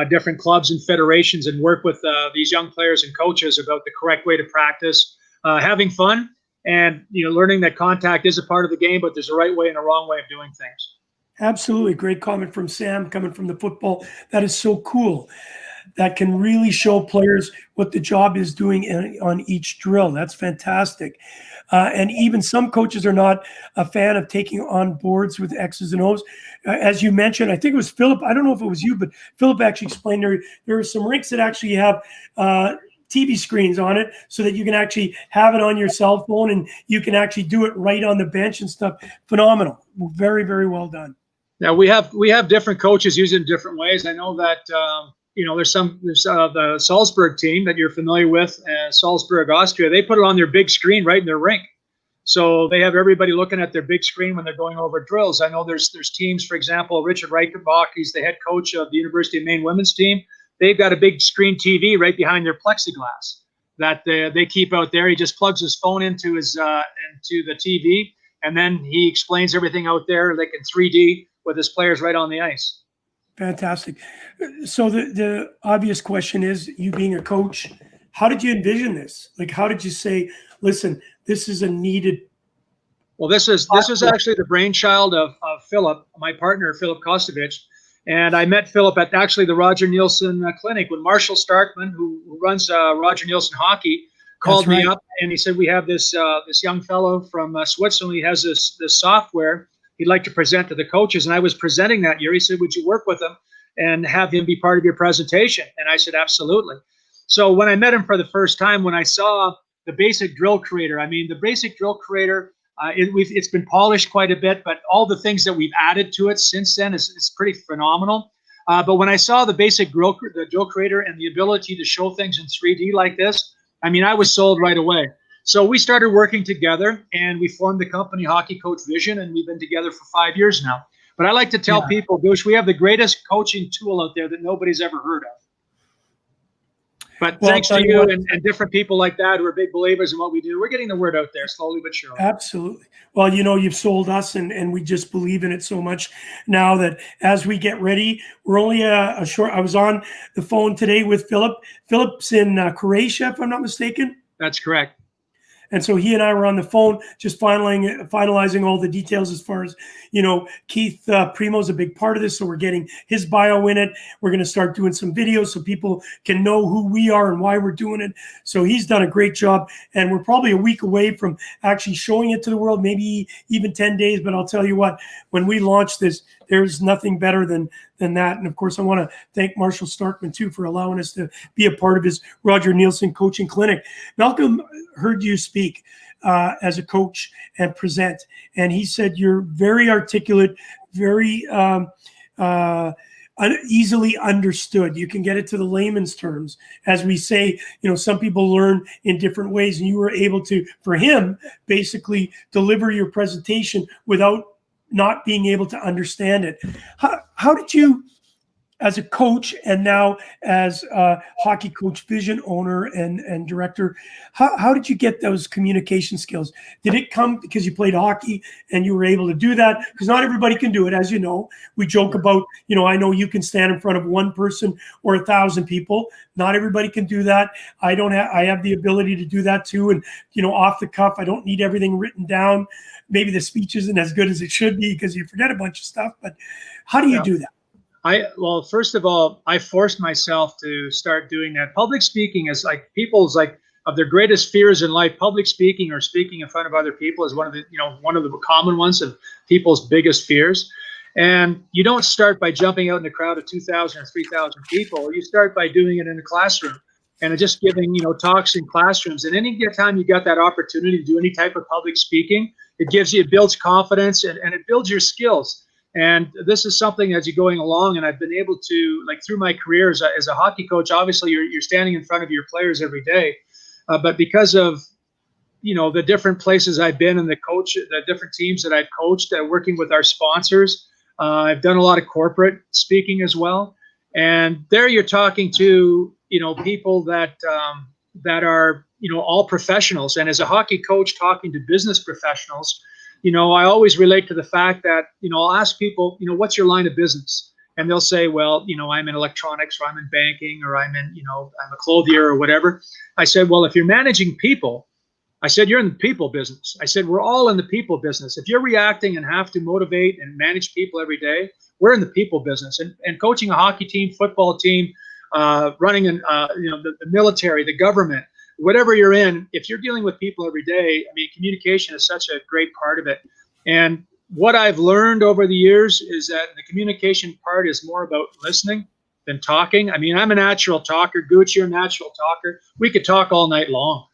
different clubs and federations and work with these young players and coaches about the correct way to practice, having fun, and learning that contact is a part of the game, but there's a right way and a wrong way of doing things. Absolutely. Great comment from Sam coming from the football. That is so cool. That can really show players what the job is doing on each drill. That's fantastic. And even some coaches are not a fan of taking on boards with X's and O's. As you mentioned, I think it was Philip. I don't know if it was you, but Philip actually explained there are some rinks that actually have TV screens on it so that you can actually have it on your cell phone and you can actually do it right on the bench and stuff. Phenomenal. Very, very well done. Now we have different coaches use it in different ways. I know that there's the Salzburg team that you're familiar with, Salzburg, Austria. They put it on their big screen right in their rink, so they have everybody looking at their big screen when they're going over drills. I know there's teams, for example, Richard Reichenbach, he's the head coach of the University of Maine women's team. They've got a big screen TV right behind their plexiglass that they keep out there. He just plugs his phone into into the TV, and then he explains everything out there like in 3D with his players right on the ice. Fantastic. So the obvious question is, you being a coach, how did you envision this? Like, how did you say, listen, this is a needed? Well, this is actually the brainchild of Philip, my partner, Philip Kostovich. And I met Philip at actually the Roger Nielsen clinic when Marshall Starkman, who runs Roger Nielsen Hockey, called me up, and he said, we have this young fellow from Switzerland. He has this software he'd like to present to the coaches. And I was presenting that year. He said, would you work with him and have him be part of your presentation? And I said, absolutely. So when I met him for the first time, when I saw the basic drill creator, the basic drill creator, it's been polished quite a bit, but all the things that we've added to it since then is pretty phenomenal. But when I saw the basic drill creator and the ability to show things in 3D like this, I was sold right away. So we started working together, and we formed the company Hockey Coach Vision, and we've been together for 5 years now. But I like to tell people, Gouche, we have the greatest coaching tool out there that nobody's ever heard of. But thanks to you and different people like that who are big believers in what we do, we're getting the word out there slowly but surely. Absolutely. Well, you've sold us, and we just believe in it so much now that as we get ready, we're only a short. I was on the phone today with Philip. Philip's in Croatia, if I'm not mistaken. That's correct. And so he and I were on the phone just finalizing all the details as far as, Keith Primo's a big part of this. So we're getting his bio in it. We're going to start doing some videos so people can know who we are and why we're doing it. So he's done a great job. And we're probably a week away from actually showing it to the world, maybe even 10 days. But I'll tell you what, when we launch this, there's nothing better than that. And of course, I want to thank Marshall Starkman too for allowing us to be a part of his Roger Nielsen coaching clinic. Malcolm heard you speak as a coach and present, and he said you're very articulate, very easily understood. You can get it to the layman's terms. As we say, some people learn in different ways, and you were able to, for him, basically deliver your presentation without not being able to understand it. How did you, as a coach and now as a hockey coach vision owner and director, how did you get those communication skills? Did it come because you played hockey and you were able to do that? Because not everybody can do it, as you know. We joke about, I know you can stand in front of one person or 1,000 people. Not everybody can do that. I have the ability to do that too. And, off the cuff, I don't need everything written down. Maybe the speech isn't as good as it should be because you forget a bunch of stuff, but how do you do that? Well, first of all, I forced myself to start doing that. Public speaking is people's of their greatest fears in life. Public speaking or speaking in front of other people is one of the common ones of people's biggest fears. And you don't start by jumping out in a crowd of 2,000 or 3,000 people. You start by doing it in a classroom and just giving, talks in classrooms. And any time you got that opportunity to do any type of public speaking, it builds confidence and it builds your skills. And this is something as you're going along, and I've been able to, through my career as a hockey coach, obviously you're standing in front of your players every day. But because of, the different places I've been and the different teams that I've coached, working with our sponsors, I've done a lot of corporate speaking as well. And there you're talking to, people that are, all professionals. And as a hockey coach talking to business professionals, I always relate to the fact that, I'll ask people, what's your line of business? And they'll say, well, I'm in electronics, or I'm in banking, or I'm a clothier or whatever. I said, well, if you're managing people, I said, you're in the people business. I said, we're all in the people business. If you're reacting and have to motivate and manage people every day, we're in the people business. And coaching a hockey team, football team, running the military, the government, whatever you're in, if you're dealing with people every day, communication is such a great part of it. And what I've learned over the years is that the communication part is more about listening than talking. I'm a natural talker. Gouche, you're a natural talker. We could talk all night long.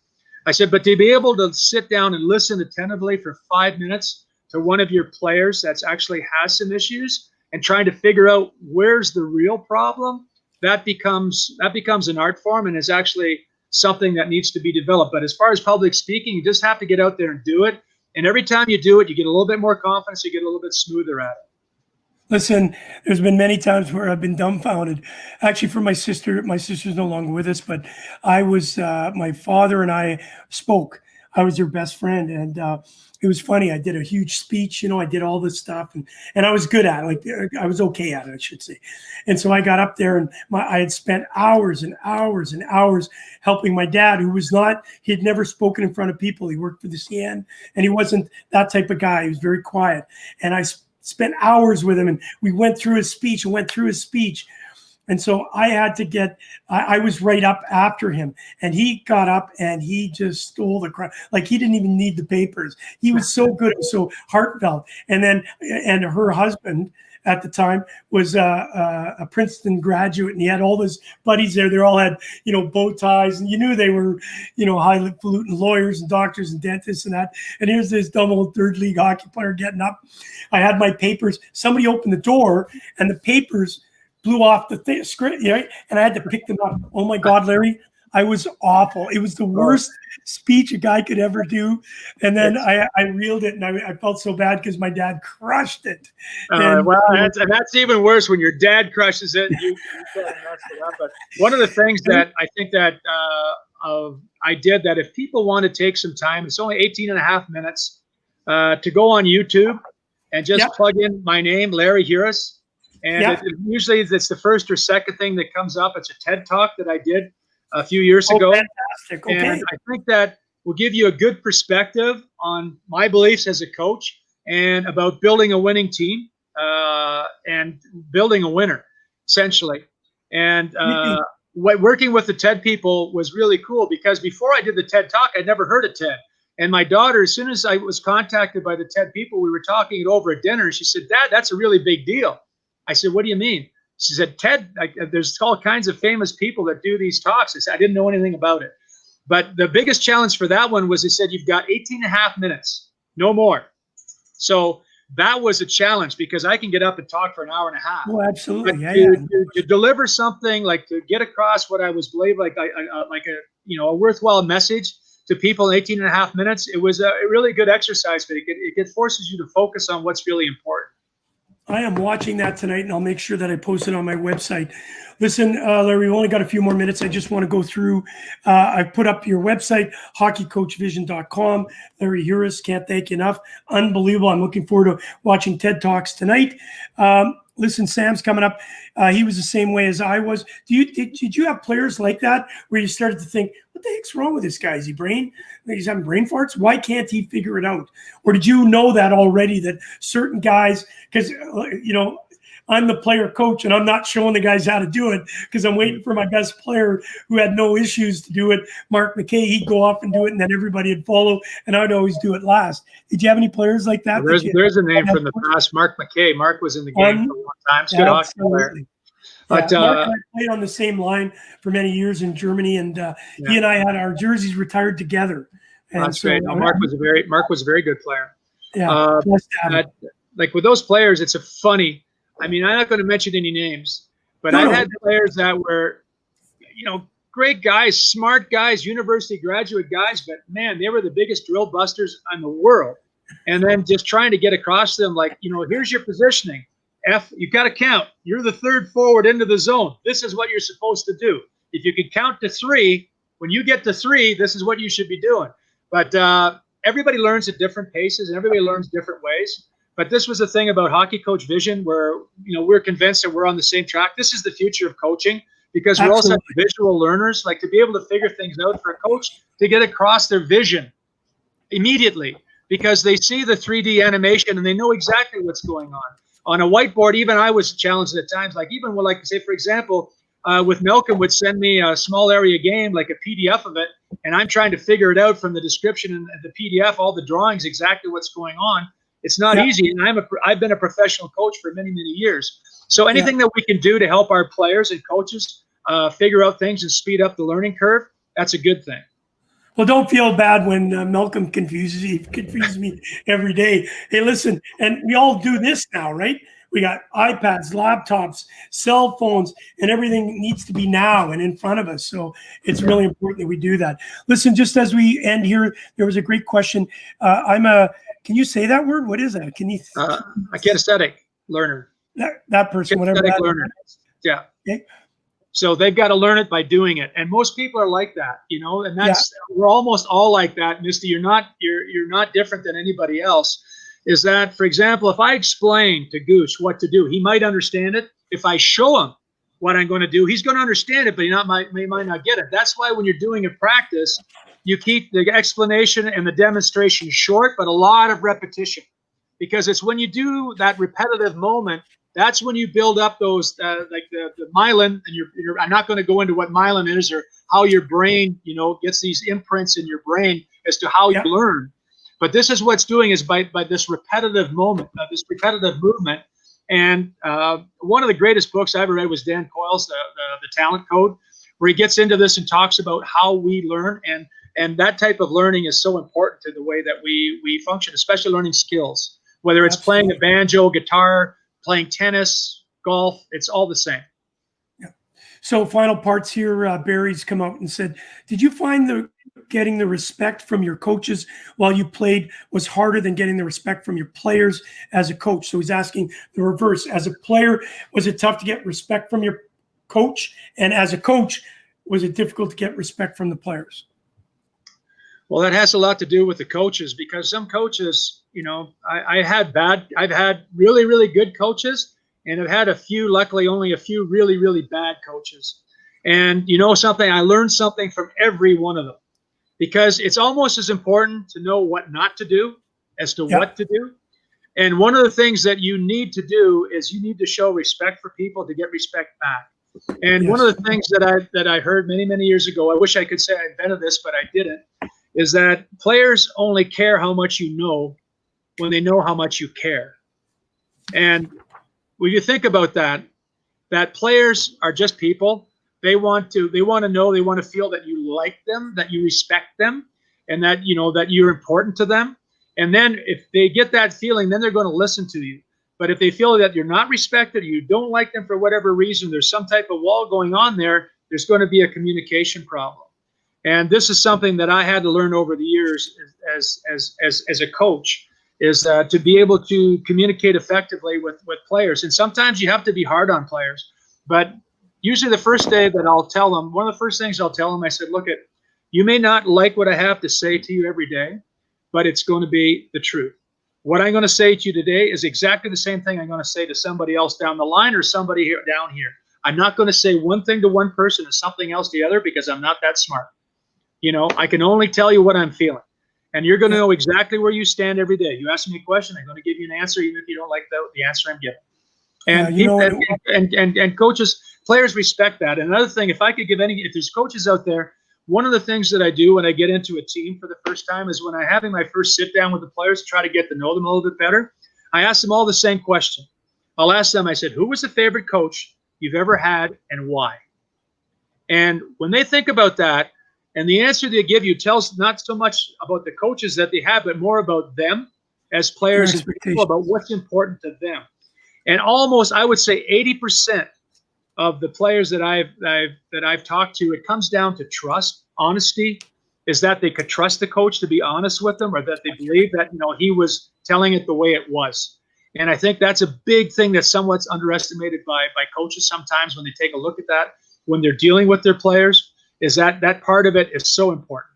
I said, but to be able to sit down and listen attentively for 5 minutes to one of your players that's actually has some issues and trying to figure out where's the real problem, that becomes an art form and is actually something that needs to be developed. But as far as public speaking, you just have to get out there and do it. And every time you do it, you get a little bit more confidence, you get a little bit smoother at it. Listen, there's been many times where I've been dumbfounded. Actually, for my sister's no longer with us, but my father and I spoke. I was her best friend, and it was funny. I did a huge speech, I did all this stuff, and I was good at it. I was okay at it, I should say. And so I got up there, and I had spent hours and hours and hours helping my dad, he had never spoken in front of people. He worked for the CN, and he wasn't that type of guy. He was very quiet. And I spent hours with him, and we went through his speech. And so I had to I was right up after him, and he got up and he just stole the crowd. He didn't even need the papers. He was so good and so heartfelt. And her husband at the time was a Princeton graduate, and he had all his buddies there. They all had, bow ties, and you knew they were, highfalutin lawyers and doctors and dentists and that. And here's this dumb old third league hockey player getting up. I had my papers. Somebody opened the door, and the papers blew off the script, and I had to pick them up. Oh my God, Larry, I was awful. It was the worst speech a guy could ever do. And then I reeled it, and I felt so bad because my dad crushed it. And that's even worse when your dad crushes it. And you sort of messed it up. But one of the things that I think that I did, that if people want to take some time, it's only 18 and a half minutes, to go on YouTube and just plug in my name, Larry Huras. And usually it's the first or second thing that comes up. It's a TED Talk that I did a few years ago. Fantastic. Okay. And I think that will give you a good perspective on my beliefs as a coach and about building a winning team and building a winner, essentially. And working with the TED people was really cool, because before I did the TED Talk, I'd never heard of TED. And my daughter, as soon as I was contacted by the TED people, we were talking it over at dinner. She said, "Dad, that's a really big deal." I said, "What do you mean?" She said, "TED, there's all kinds of famous people that do these talks." I said, "I didn't know anything about it." But the biggest challenge for that one was, they said, you've got 18 and a half minutes, no more. So that was a challenge because I can get up and talk for an hour and a half. Oh, absolutely. But Yeah, to deliver something, like to get across what I was believing, like a worthwhile message to people in 18 and a half minutes, it was a really good exercise, but it forces you to focus on what's really important. I am watching that tonight, and I'll make sure that I post it on my website. Listen, Larry, we've only got a few more minutes. I just want to go through. I've put up your website, hockeycoachvision.com. Larry Huras, can't thank you enough. Unbelievable. I'm looking forward to watching TED Talks tonight. Listen, Sam's coming up. He was the same way as I was. Did you have players like that where you started to think, what the heck's wrong with this guy? Is he he's having brain farts? Why can't he figure it out? Or did you know that already, that certain guys, because, I'm the player coach and I'm not showing the guys how to do it because I'm waiting for my best player who had no issues to do it. Mark McKay, he'd go off and do it and then everybody would follow and I'd always do it last. Did you have any players like that? There's a name from the past, Mark McKay. Mark was in the game for a long time. Good hockey player. But Mark and I played on the same line for many years in Germany, and he and I had our jerseys retired together. And that's great. No, Mark was a very good player. Yeah. Like with those players, it's a funny. I mean, I'm not going to mention any names, but I've had players that were, great guys, smart guys, university graduate guys, but man, they were the biggest drill busters in the world. And then just trying to get across to them, like, here's your positioning. You've got to count. You're the third forward into the zone. This is what you're supposed to do. If you can count to 3, when you get to 3, this is what you should be doing. But everybody learns at different paces and everybody learns different ways. But this was the thing about Hockey Coach Vision where, we're convinced that we're on the same track. This is the future of coaching because we're also visual learners, like to be able to figure things out for a coach to get across their vision immediately because they see the 3D animation and they know exactly what's going on. On a whiteboard, even I was challenged at times, like even when, like, say, for example, with Malcolm would send me a small area game, like a PDF of it, and I'm trying to figure it out from the description and the PDF, all the drawings, exactly what's going on. It's not easy, and I've been a professional coach for many, many years. So anything that we can do to help our players and coaches figure out things and speed up the learning curve, that's a good thing. Well, don't feel bad when Malcolm confuses me every day. Hey, listen, and we all do this now, right? We got iPads, laptops, cell phones, and everything needs to be now and in front of us. So it's really important that we do that. Listen, just as we end here, there was a great question. Can you say that word? What is that? Can you? A kinesthetic learner. That person, whatever that learner. Yeah. Okay. So they've got to learn it by doing it, and most people are like that, and that's we're almost all like that, Misty. You're not different than anybody else. Is that, for example, if I explain to Gouche what to do, he might understand it. If I show him what I'm going to do, he's going to understand it, but he might not get it. That's why when you're doing a practice, you keep the explanation and the demonstration short, but a lot of repetition, because it's when you do that repetitive moment. That's when you build up those, like the myelin, and I'm not going to go into what myelin is or how your brain, gets these imprints in your brain as to how you learn. But this is what's doing is by this repetitive moment, this repetitive movement. And one of the greatest books I ever read was Dan Coyle's The Talent Code, where he gets into this and talks about how we learn. And that type of learning is so important to the way that we function, especially learning skills, whether it's playing a banjo, guitar, playing tennis, golf, it's all the same. Yeah. So final parts here, Barry's come out and said, did you find getting the respect from your coaches while you played was harder than getting the respect from your players as a coach? So he's asking the reverse. As a player, was it tough to get respect from your coach? And as a coach, was it difficult to get respect from the players? Well, that has a lot to do with the coaches, because some coaches, I've had really, really good coaches, and I've had luckily only a few really, really bad coaches. And something, I learned something from every one of them, because it's almost as important to know what not to do as to what to do. And one of the things that you need to do is you need to show respect for people to get respect back. And one of the things that I heard many, many years ago, I wish I could say I invented this, but I didn't, is that players only care how much you know when they know how much you care. And when you think about that players are just people. They want to know, they want to feel that you like them, that you respect them, and that that you're important to them. And then if they get that feeling, then they're going to listen to you. But if they feel that you're not respected, or you don't like them for whatever reason, there's some type of wall going on there, there's going to be a communication problem. And this is something that I had to learn over the years as a coach, is to be able to communicate effectively with players. And sometimes you have to be hard on players. But usually the first day that I'll tell them, one of the first things I'll tell them, I said, look, you may not like what I have to say to you every day, but it's going to be the truth. What I'm going to say to you today is exactly the same thing I'm going to say to somebody else down the line, or somebody here down here. I'm not going to say one thing to one person and something else to the other, because I'm not that smart. You know, I can only tell you what I'm feeling. And you're going to know exactly where you stand every day. You ask me a question, I'm going to give you an answer, even if you don't like the answer I'm giving. And and coaches, players respect that. And another thing, if there's coaches out there, one of the things that I do when I get into a team for the first time is when I'm having my first sit down with the players to try to get to know them a little bit better, I ask them all the same question. I'll ask them, I said, who was the favorite coach you've ever had and why? And when they think about that, and the answer they give you tells not so much about the coaches that they have, but more about them as players and people, about what's important to them. And almost, I would say 80% of the players that I've talked to, it comes down to trust, honesty, is that they could trust the coach to be honest with them, or that they believe that, you know, he was telling it the way it was. And I think that's a big thing that's somewhat underestimated by coaches sometimes when they take a look at that, when they're dealing with their players, is that part of it is so important.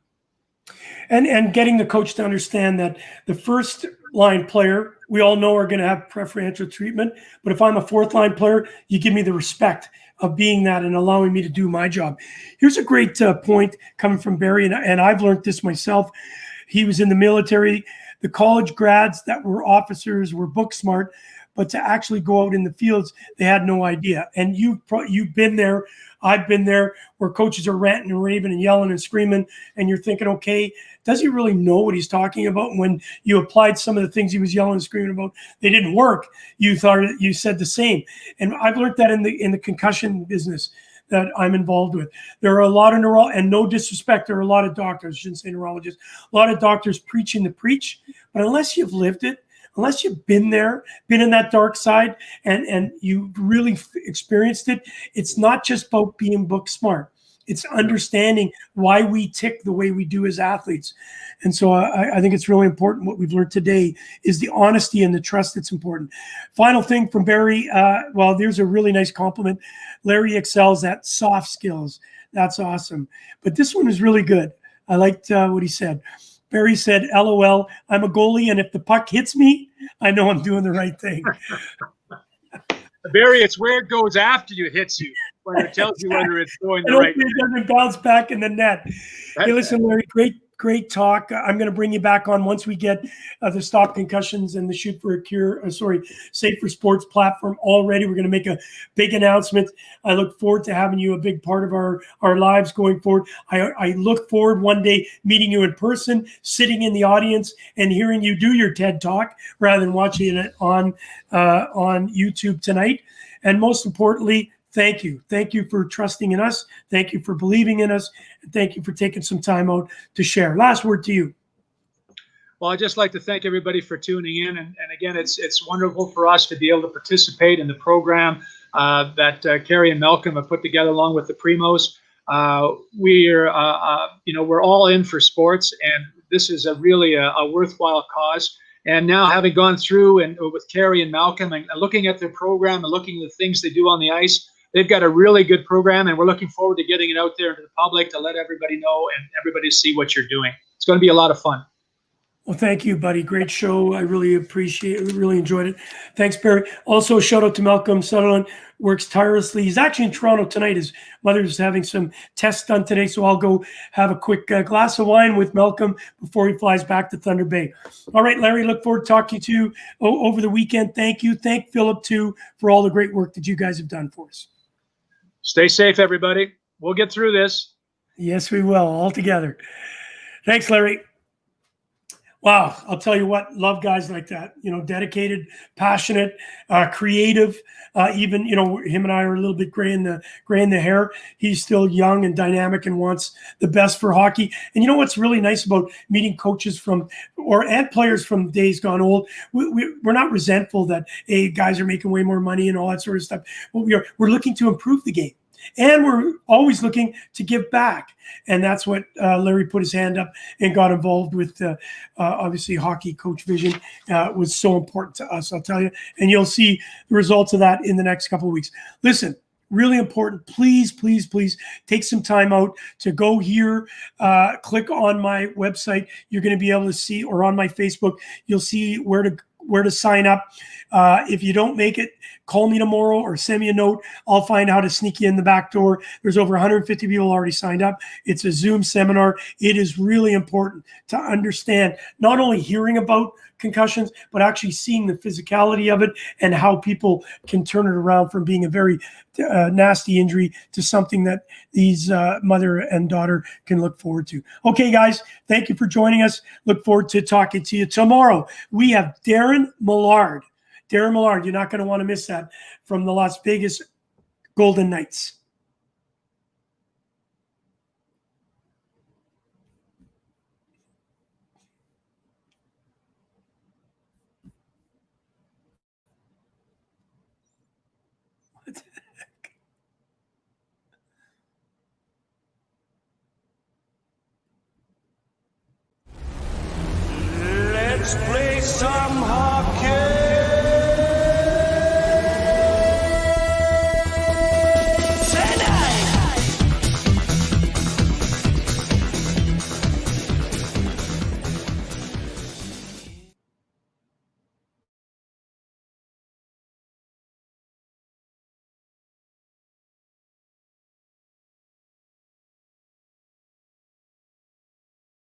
And getting the coach to understand that the first line player, we all know, are going to have preferential treatment. But if I'm a fourth line player, you give me the respect of being that and allowing me to do my job. Here's a great point coming from Barry, and I've learned this myself. He was in the military. The college grads that were officers were book smart, but to actually go out in the fields, they had no idea. And you've been there. I've been there, where coaches are ranting and raving and yelling and screaming, and you're thinking, okay, does he really know what he's talking about? And when you applied some of the things he was yelling and screaming about, they didn't work. You said the same. And I've learned that in the concussion business that I'm involved with. There are a lot of and no disrespect, there are a lot of doctors, I shouldn't say neurologists, a lot of doctors preaching the preach, but unless you've lived it, unless you've been there, been in that dark side, and you really experienced it, it's not just about being book smart. It's understanding why we tick the way we do as athletes. And so I think it's really important. What we've learned today is the honesty and the trust that's important. Final thing from Barry, well, there's a really nice compliment. Larry excels at soft skills. That's awesome. But this one is really good. I liked what he said. Barry said, LOL, I'm a goalie, and if the puck hits me, I know I'm doing the right thing. Barry, it's where it goes after you hits you, when it tells you whether it's going the right way. It doesn't bounce back in the net. Hey, listen, Larry, great talk. I'm going to bring you back on once we get the Stop Concussions and the Shoot for a Cure, Safe for Sports platform all ready. We're going to make a big announcement. I look forward to having you a big part of our lives going forward. I look forward one day meeting you in person, sitting in the audience and hearing you do your TED Talk rather than watching it on YouTube tonight. And most importantly, thank you. Thank you for trusting in us. Thank you for believing in us. And thank you for taking some time out to share. Last word to you. Well, I'd just like to thank everybody for tuning in. And again, it's wonderful for us to be able to participate in the program that Carrie and Malcolm have put together along with the Primos. We're all in for sports, and this is really a worthwhile cause. And now, having gone through and with Carrie and Malcolm and looking at their program and looking at the things they do on the ice, they've got a really good program, and we're looking forward to getting it out there to the public to let everybody know and everybody see what you're doing. It's going to be a lot of fun. Well, thank you, buddy. Great show. I really appreciate it. Really enjoyed it. Thanks, Barry. Also, a shout out to Malcolm Sutherland. Works tirelessly. He's actually in Toronto tonight. His mother's having some tests done today, so I'll go have a quick glass of wine with Malcolm before he flies back to Thunder Bay. All right, Larry, look forward to talking to you over the weekend. Thank you. Thank Philip, too, for all the great work that you guys have done for us. Stay safe, everybody. We'll get through this. Yes, we will, all together. Thanks, Larry. Wow, I'll tell you what, love guys like that, dedicated, passionate, creative, even, him and I are a little bit gray in the hair. He's still young and dynamic and wants the best for hockey. And you know what's really nice about meeting coaches and players from days gone old? We're not resentful that, hey, guys are making way more money and all that sort of stuff. But we're looking to improve the game. And we're always looking to give back. And that's what Larry put his hand up and got involved with. Obviously, hockey coach vision was so important to us, I'll tell you. And you'll see the results of that in the next couple of weeks. Listen, really important. Please, please, please take some time out to go here. Click on my website. You're going to be able to see, or on my Facebook, you'll see where to sign up. If you don't make it, call me tomorrow or send me a note. I'll find out how to sneak you in the back door. There's over 150 people already signed up. It's a Zoom seminar. It is really important to understand not only hearing about concussions, but actually seeing the physicality of it and how people can turn it around from being a very nasty injury to something that these mother and daughter can look forward to. Okay, guys, thank you for joining us. Look forward to talking to you tomorrow. We have Darren Millard. Darren Millard, you're not going to want to miss that, from the Las Vegas Golden Knights. Let's play some hockey.